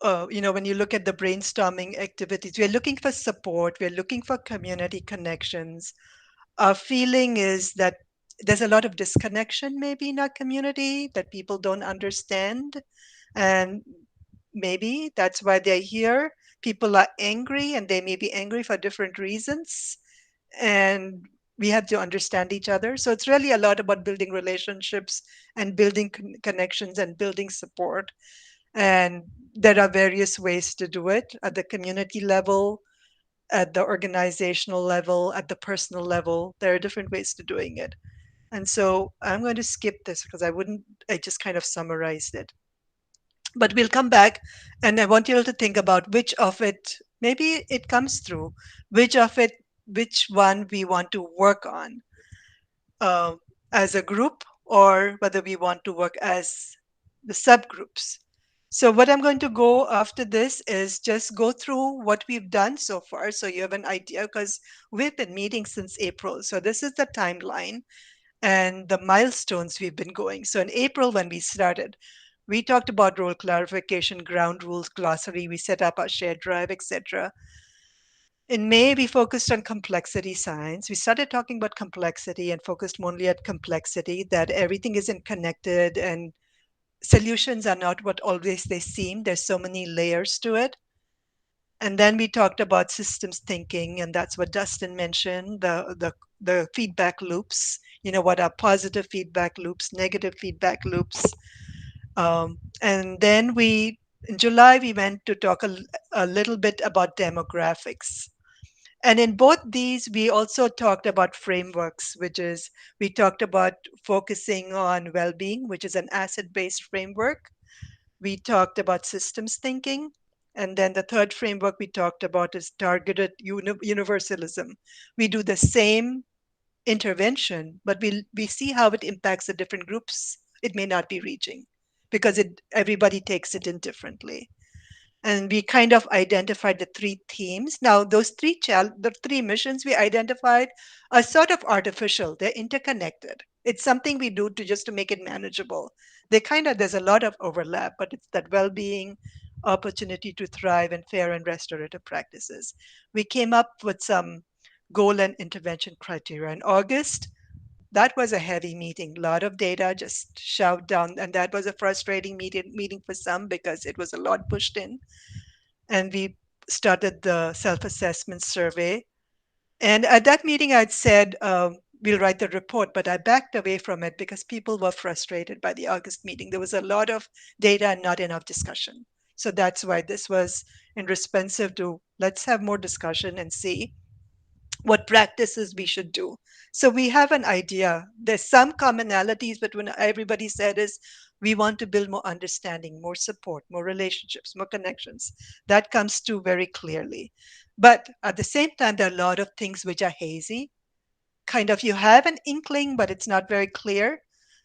when you look at the brainstorming activities, we're looking for support, we're looking for community connections. Our feeling is that there's a lot of disconnection maybe in our community that people don't understand. And maybe that's why they're here. People are angry and they may be angry for different reasons. And we have to understand each other. So it's really a lot about building relationships and building connections and building support. And there are various ways to do it at the community level, at the organizational level, at the personal level. There are different ways to doing it. And so I'm going to skip this because I just kind of summarized it. But we'll come back and I want you all to think about which of it, maybe it comes through, which one we want to work on uh, as a group or whether we want to work as the subgroups. So what I'm going to go after this is just go through what we've done so far so you have an idea because we've been meeting since April. So this is the timeline and the milestones we've been going. So in April when we started, we talked about role clarification, ground rules, glossary, we set up our shared drive, etc. In May, we focused on complexity science. We started talking about complexity and focused only at complexity, that everything isn't connected and solutions are not what always they seem. There's so many layers to it. And then we talked about systems thinking, and that's what Dustin mentioned, the feedback loops, what are positive feedback loops, negative feedback loops. And then in July, we went to talk a little bit about demographics. And in both these, we also talked about frameworks, which is we talked about focusing on well being, which is an asset based framework. We talked about systems thinking. And then the third framework we talked about is targeted universalism. We do the same intervention, but we see how it impacts the different groups it may not be reaching because everybody takes it in differently. And we kind of identified the three themes. Now, the three missions we identified are sort of artificial. They're interconnected. It's something we do to make it manageable. There's a lot of overlap, but it's that well-being, opportunity to thrive, and fair and restorative practices. We came up with some goal and intervention criteria in August. That was a heavy meeting, a lot of data just shoved down, and that was a frustrating meeting for some because it was a lot pushed in. And we started the self-assessment survey. And at that meeting, I'd said we'll write the report, but I backed away from it because people were frustrated by the August meeting. There was a lot of data and not enough discussion. So that's why this was in responsive to let's have more discussion and see what practices we should do. So we have an idea. There's some commonalities, but when everybody said is we want to build more understanding, more support, more relationships, more connections. That comes through very clearly. But at the same time, there are a lot of things which are hazy. Kind of you have an inkling, but it's not very clear.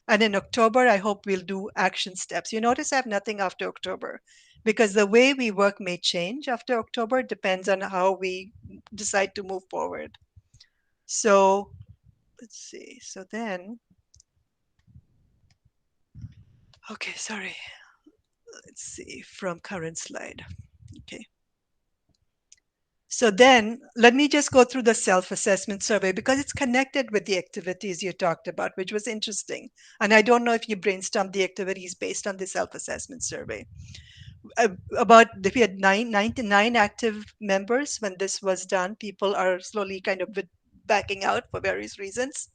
And in October, I hope we'll do action steps. You notice I have nothing after October because the way we work may change after October. It depends on how we decide to move forward. So let's see. So then, okay, sorry. Let's see from current slide. Okay. So then let me just go through the self-assessment survey because it's connected with the activities you talked about, which was interesting. And I don't know if you brainstormed the activities based on the self-assessment survey. We had 99 active members when this was done. People are slowly kind of backing out for various reasons.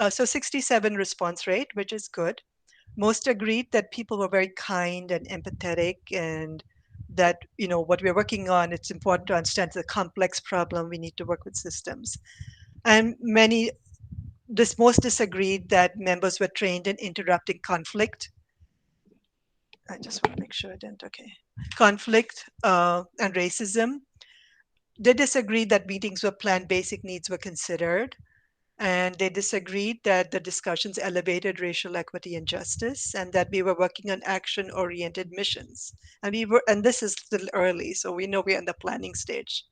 So 67 response rate, which is good. Most agreed that people were very kind and empathetic, and that what we're working on, it's important to understand it's a complex problem. We need to work with systems. And most disagreed that members were trained in interrupting conflict. I just want to make sure I didn't. Okay, conflict and racism. They disagreed that meetings were planned, basic needs were considered, and they disagreed that the discussions elevated racial equity and justice, and that we were working on action-oriented missions. And this is still early, so we know we're in the planning stage.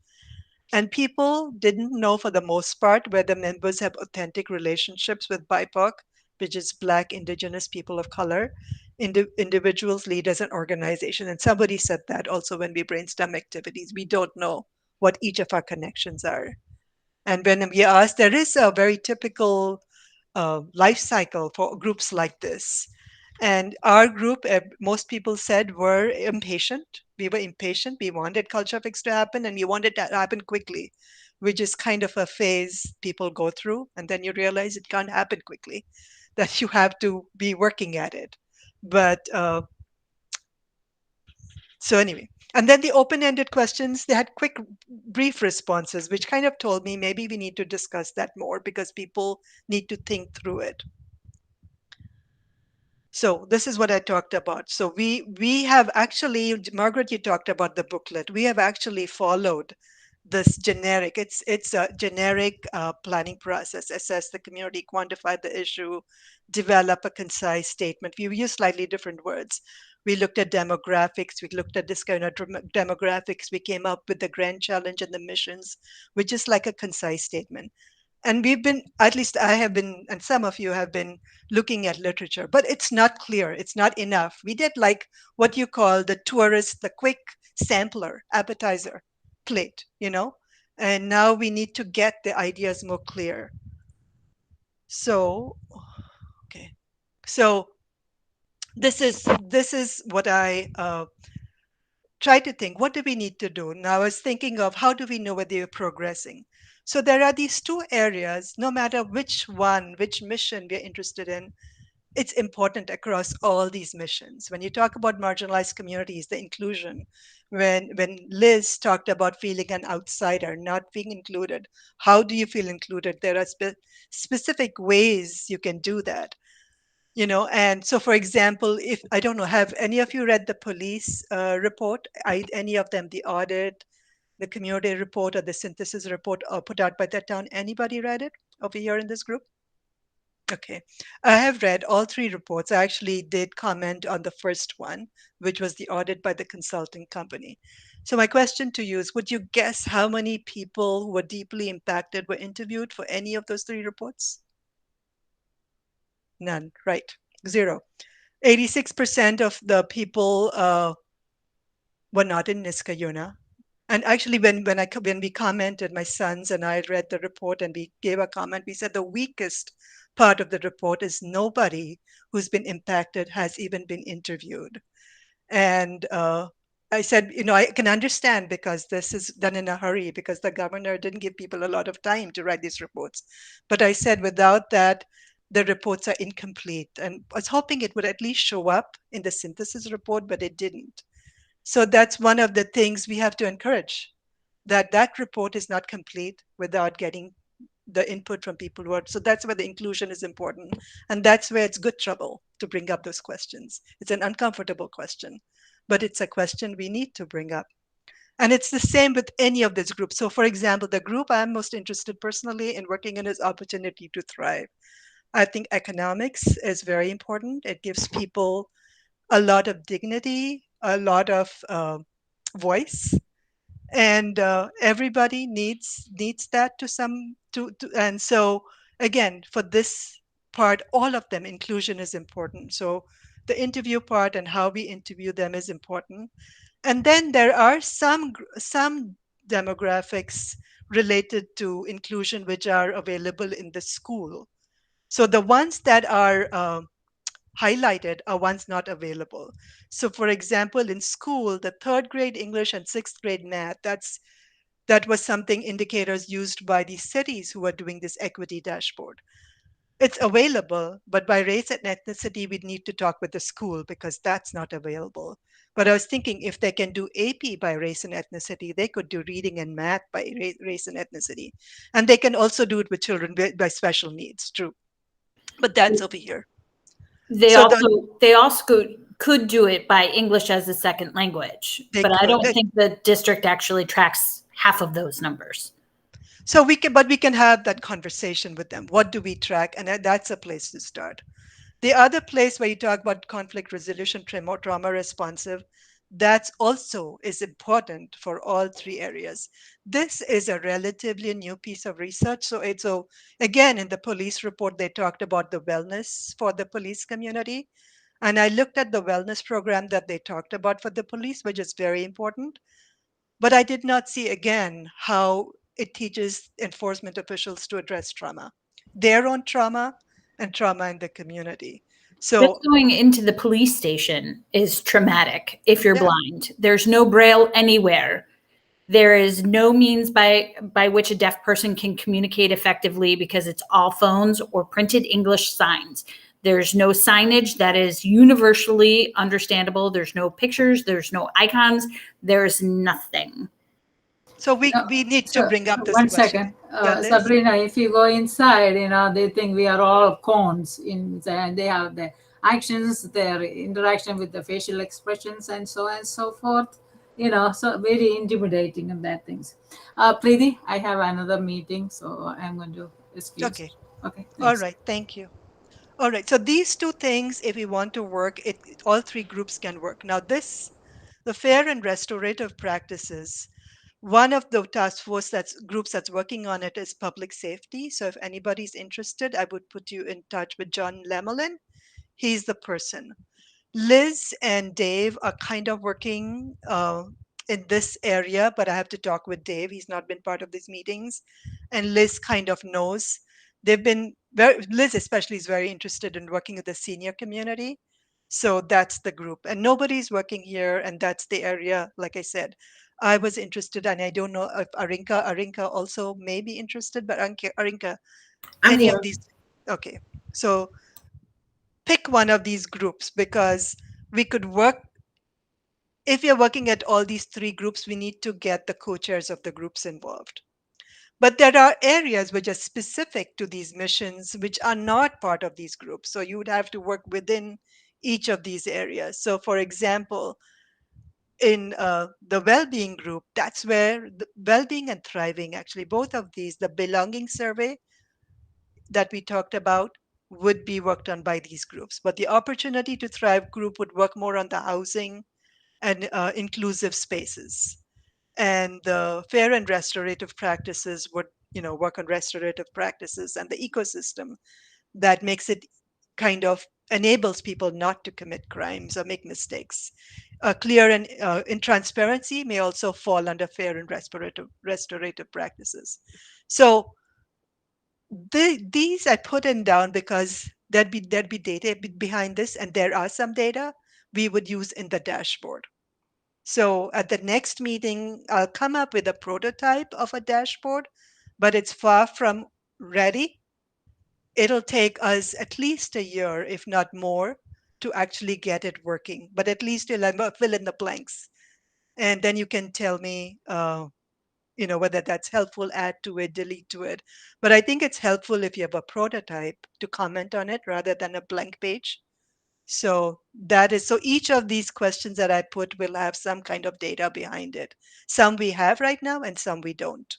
And people didn't know, for the most part, whether members have authentic relationships with BIPOC, which is Black, Indigenous, people of color, individuals, leaders, and organizations. And somebody said that also when we brainstorm activities. We don't know what each of our connections are. And when we ask, there is a very typical life cycle for groups like this. And our group, most people said, were impatient. We were impatient. We wanted culture fix to happen, and we wanted that to happen quickly, which is kind of a phase people go through. And then you realize it can't happen quickly, that you have to be working at it. But so anyway, and then the open-ended questions, they had quick, brief responses, which kind of told me maybe we need to discuss that more because people need to think through it. So this is what I talked about. So we have actually, Margaret, you talked about the booklet. We have actually followed this generic. It's a generic planning process. Assess the community, quantify the issue, develop a concise statement. We use slightly different words. We looked at demographics. We looked at this kind of demographics. We came up with the grand challenge and the missions, which is like a concise statement. And we've been, at least I have been, and some of you have been looking at literature, but it's not clear. It's not enough. We did like what you call the tourist, the quick sampler, appetizer plate, and now we need to get the ideas more clear. So, okay. So this is what I try to think. What do we need to do? Now I was thinking of how do we know whether you're progressing? So there are these two areas, no matter which mission we're interested in, it's important across all these missions. When you talk about marginalized communities, the inclusion, when Liz talked about feeling an outsider, not being included, how do you feel included? There are specific ways you can do that. And so, for example, if I don't know, have any of you read the police report? Any of them, the audit, the community report, or the synthesis report put out by that town? Anybody read it over here in this group? Okay. I have read all three reports. I actually did comment on the first one, which was the audit by the consulting company. So my question to you is, would you guess how many people who were deeply impacted were interviewed for any of those three reports? None, right? Zero. 86% of the people were not in Niskayuna. And actually, when we commented, my sons and I read the report and we gave a comment, we said the weakest part of the report is nobody who's been impacted has even been interviewed. And I said, I can understand because this is done in a hurry because the governor didn't give people a lot of time to write these reports. But I said, without that, the reports are incomplete. And I was hoping it would at least show up in the synthesis report, but it didn't. So that's one of the things we have to encourage, that report is not complete without getting the input from people who are, so that's where the inclusion is important. And that's where it's good trouble to bring up those questions. It's an uncomfortable question, but it's a question we need to bring up. And it's the same with any of these groups. So for example, the group I'm most interested personally in working in is opportunity to thrive. I think economics is very important. It gives people a lot of dignity, a lot of voice, and everybody needs that and so again, for this part, all of them, inclusion is important. So the interview part and how we interview them is important. And then there are some demographics related to inclusion which are available in the school. So the ones that are highlighted are ones not available. So for example, in school, the third grade English and sixth grade math, that was something indicators used by the cities who are doing this equity dashboard. It's available, but by race and ethnicity, we need to talk with the school because that's not available. But I was thinking if they can do AP by race and ethnicity, they could do reading and math by race and ethnicity. And they can also do it with children by special needs, true. But that's over here. They So also could do it by English as a second language, they but I don't could. think the district actually tracks half of those numbers. So we can have that conversation with them. What do we track? And that's a place to start. The other place where you talk about conflict resolution, trauma responsive, that's also is important for all three areas. This is a relatively new piece of research. So again, in the police report, they talked about the wellness for the police community. And I looked at the wellness program that they talked about for the police, which is very important. But I did not see again how it teaches enforcement officials to address trauma, their own trauma, and trauma in the community. Just So, going into the police station is traumatic if you're yeah, blind. There's no braille anywhere. There is no means by which a deaf person can communicate effectively because it's all phones or printed English signs. There's no signage that is universally understandable. There's no pictures. There's no icons. There's nothing. so we need to So bring up this one question. second, Yeah, Liz? Sabrina, if you go inside, they think we are all cones and they have the actions, their interaction with the facial expressions and so on and so forth. So very intimidating and that things. Preeti, I have another meeting, so I'm going to excuse. Okay. Okay. All Thanks. right. Thank you. All right. So these two things, if we want to work, all three groups can work. Now, the fair and restorative practices. One of the task force groups that's working on it is public safety. So if anybody's interested, I would put you in touch with John Lemelin. He's the person. Liz and Dave are kind of working in this area, but I have to talk with Dave. He's not been part of these meetings. And Liz kind of knows. Liz especially is very interested in working with the senior community. So that's the group. And nobody's working here. And that's the area, like I said, I was interested. And I don't know if Arinka also may be interested, but Arinka, I'm any here. of these. Okay. So pick one of these groups because we could work. If you're working at all these three groups, we need to get the co-chairs of the groups involved. But there are areas which are specific to these missions which are not part of these groups. So you would have to work within each of these areas. So for example, in the well-being group, that's where the well-being and thriving, actually both of these, the belonging survey that we talked about would be worked on by these groups. But the opportunity to thrive group would work more on the housing and inclusive spaces. And the fair and restorative practices would, work on restorative practices and the ecosystem that makes it kind of enables people not to commit crimes or make mistakes. Clear and in transparency may also fall under fair and restorative practices. So these I put in down because there'd be data behind this, and there are some data we would use in the dashboard. So at the next meeting, I'll come up with a prototype of a dashboard, but it's far from ready. It'll take us at least a year, if not more, to actually get it working. But at least you'll fill in the blanks, and then you can tell me whether that's helpful, add to it, delete to it. But I think it's helpful if you have a prototype to comment on it rather than a blank page. So each of these questions that I put will have some kind of data behind it. Some we have right now and some we don't.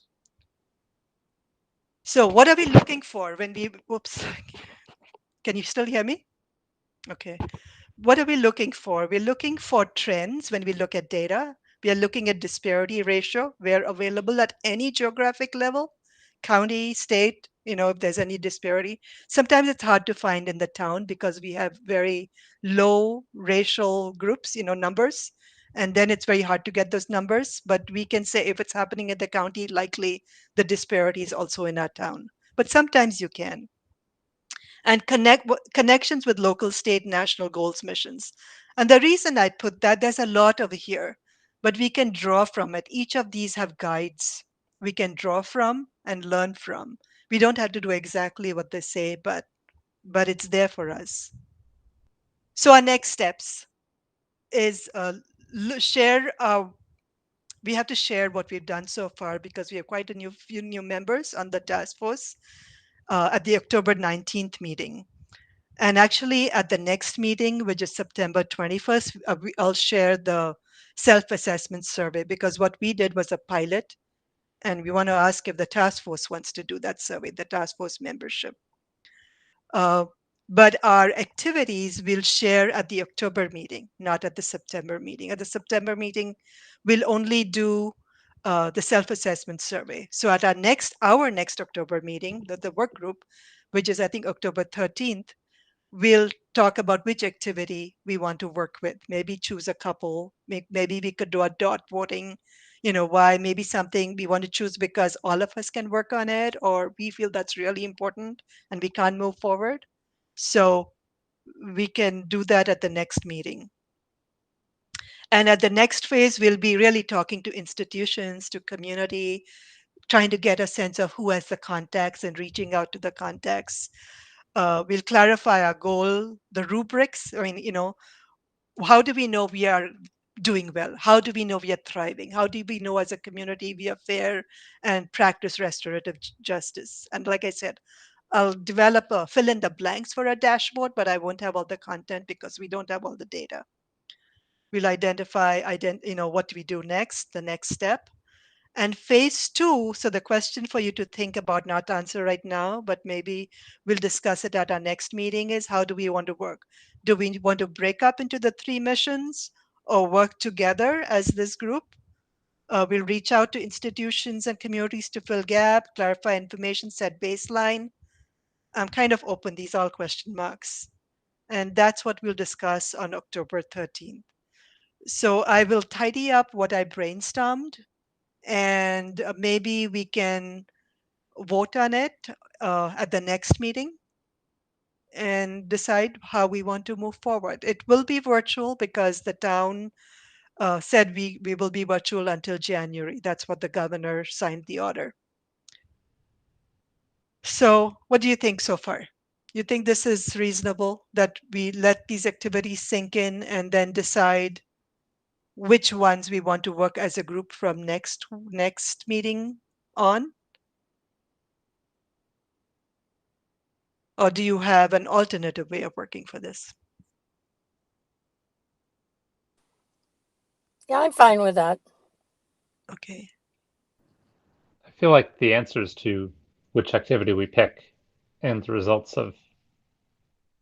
So what are we looking for when whoops, can you still hear me? Okay. What are we looking for? We're looking for trends when we look at data. We are looking at disparity ratio where available at any geographic level, county, state, if there's any disparity. Sometimes it's hard to find in the town because we have very low racial groups, numbers. And then it's very hard to get those numbers. But we can say if it's happening in the county, likely the disparity is also in our town. But sometimes you can and connections with local, state, national goals, missions. And the reason I put that, there's a lot over here, but we can draw from it. Each of these have guides we can draw from and learn from. We don't have to do exactly what they say, but but it's there for us. So our next steps is share we have to share what we've done so far because we have quite a few new members on the task force at the October 19th meeting. And actually, at the next meeting, which is September 21st, I'll share the self-assessment survey because what we did was a pilot, and we want to ask if the task force wants to do that survey, the task force membership. But our activities we'll share at the October meeting, not at the September meeting. At the September meeting, we'll only do the self-assessment survey. So at our next October meeting, the work group, which is I think October 13th, we'll talk about which activity we want to work with. Maybe choose a couple. Maybe we could do a dot voting. Why? Maybe something we want to choose because all of us can work on it, or we feel that's really important and we can't move forward. So we can do that at the next meeting. And at the next phase, we'll be really talking to institutions, to community, trying to get a sense of who has the contacts and reaching out to the contacts. We'll clarify our goal, the rubrics. I mean, how do we know we are doing well? How do we know we are thriving? How do we know as a community we are fair and practice restorative justice? And like I said, I'll develop a fill in the blanks for a dashboard, but I won't have all the content because we don't have all the data. We'll identify, what we do next, the next step. And phase two, so the question for you to think about, not answer right now, but maybe we'll discuss it at our next meeting is how do we want to work? Do we want to break up into the 3 missions or work together as this group? We'll reach out to institutions and communities to fill gap, clarify information, set baseline. I'm kind of open, these are all question marks. And that's what we'll discuss on October 13th. So I will tidy up what I brainstormed and maybe we can vote on it at the next meeting and decide how we want to move forward. It will be virtual because the town said we will be virtual until January. That's what the governor signed the order. So what do you think so far? You think this is reasonable that we let these activities sink in and then decide which ones we want to work as a group from next meeting on? Or do you have an alternative way of working for this? Yeah, I'm fine with that. Okay. I feel like the answers to which activity we pick and the results of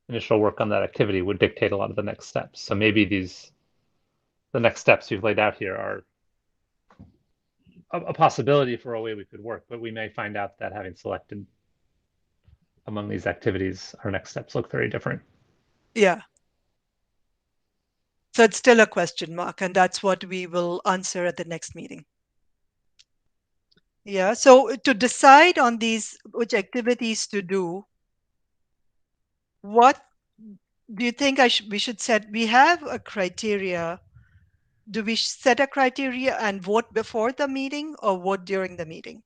initial work on that activity would dictate a lot of the next steps. So maybe the next steps you've laid out here are a possibility for a way we could work, but we may find out that having selected among these activities, our next steps look very different. Yeah. So it's still a question mark, and that's what we will answer at the next meeting. Yeah. So to decide on these, which activities to do, what do you think we should set? We have a criteria. Do we set a criteria and vote before the meeting or vote during the meeting?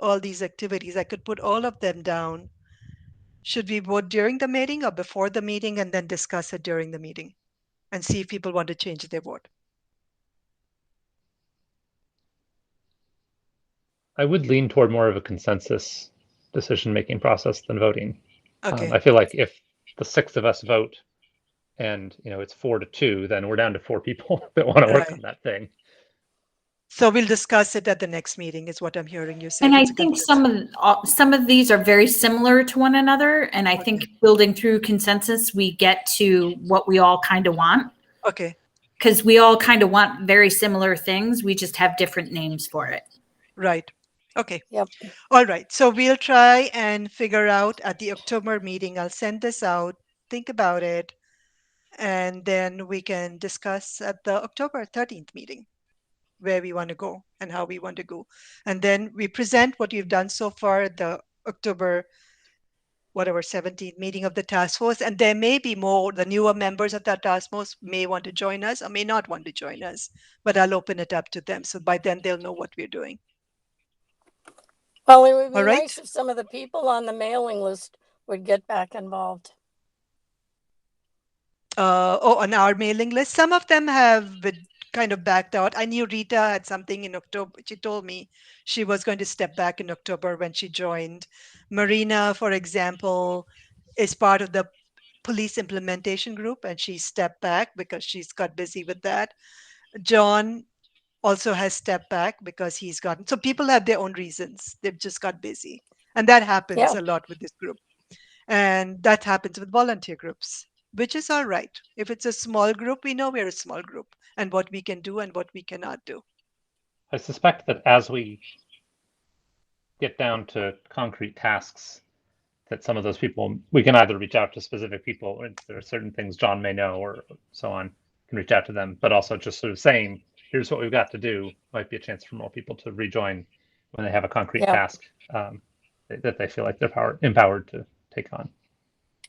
All these activities, I could put all of them down. Should we vote during the meeting or before the meeting and then discuss it during the meeting and see if people want to change their vote? I would lean toward more of a consensus decision-making process than voting. Okay. I feel like if the 6 of us vote and it's 4-2, then we're down to 4 people that want to work Right. on that thing. So we'll discuss it at the next meeting is what I'm hearing you say. And I It's a think consensus. some of these are very similar to one another. And I think building through consensus, we get to what we all kind of want. Okay. Because we all kind of want very similar things. We just have different names for it. Right. Okay. Yep. All right. So we'll try and figure out at the October meeting. I'll send this out, think about it, and then we can discuss at the October 13th meeting where we want to go and how we want to go. And then we present what we've done so far at the October 17th meeting of the task force. And there may be more, the newer members of that task force may want to join us or may not want to join us, but I'll open it up to them. So by then they'll know what we're doing. Well, it would be All right. nice if some of the people on the mailing list would get back involved. On our mailing list, some of them have been kind of backed out. I knew Rita had something in October. She told me she was going to step back in October when she joined. Marina, for example, is part of the police implementation group, and she stepped back because she's got busy with that. John also has stepped back because he's gotten, so people have their own reasons. They've just got busy. And that happens Yeah. a lot with this group. And that happens with volunteer groups, which is all right. If it's a small group, we know we're a small group and what we can do and what we cannot do. I suspect that as we get down to concrete tasks, that some of those people, we can either reach out to specific people, or there are certain things John may know or so on, can reach out to them, but also just sort of saying, here's what we've got to do, might be a chance for more people to rejoin when they have a concrete Yeah. task that they feel like they're empowered to take on.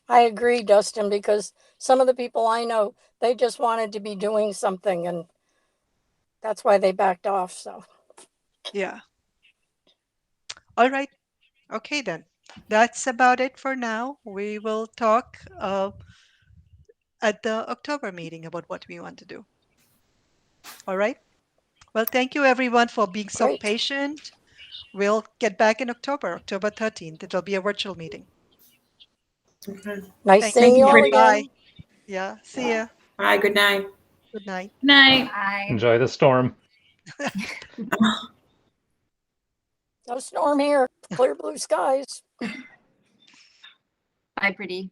I agree, Dustin, because some of the people I know, they just wanted to be doing something, and that's why they backed off. So, Yeah. All right. Okay, then. That's about it for now. We will talk at the October meeting about what we want to do. All right. Well, thank you everyone for being so great. patient. We'll get back in October 13th. It'll be a virtual meeting. Okay. Nice Thank seeing you all you. Bye. again. Yeah. See ya. Bye. Good night. Good night. Night. Bye. Enjoy the storm. No storm here. Clear blue skies. Bye, pretty.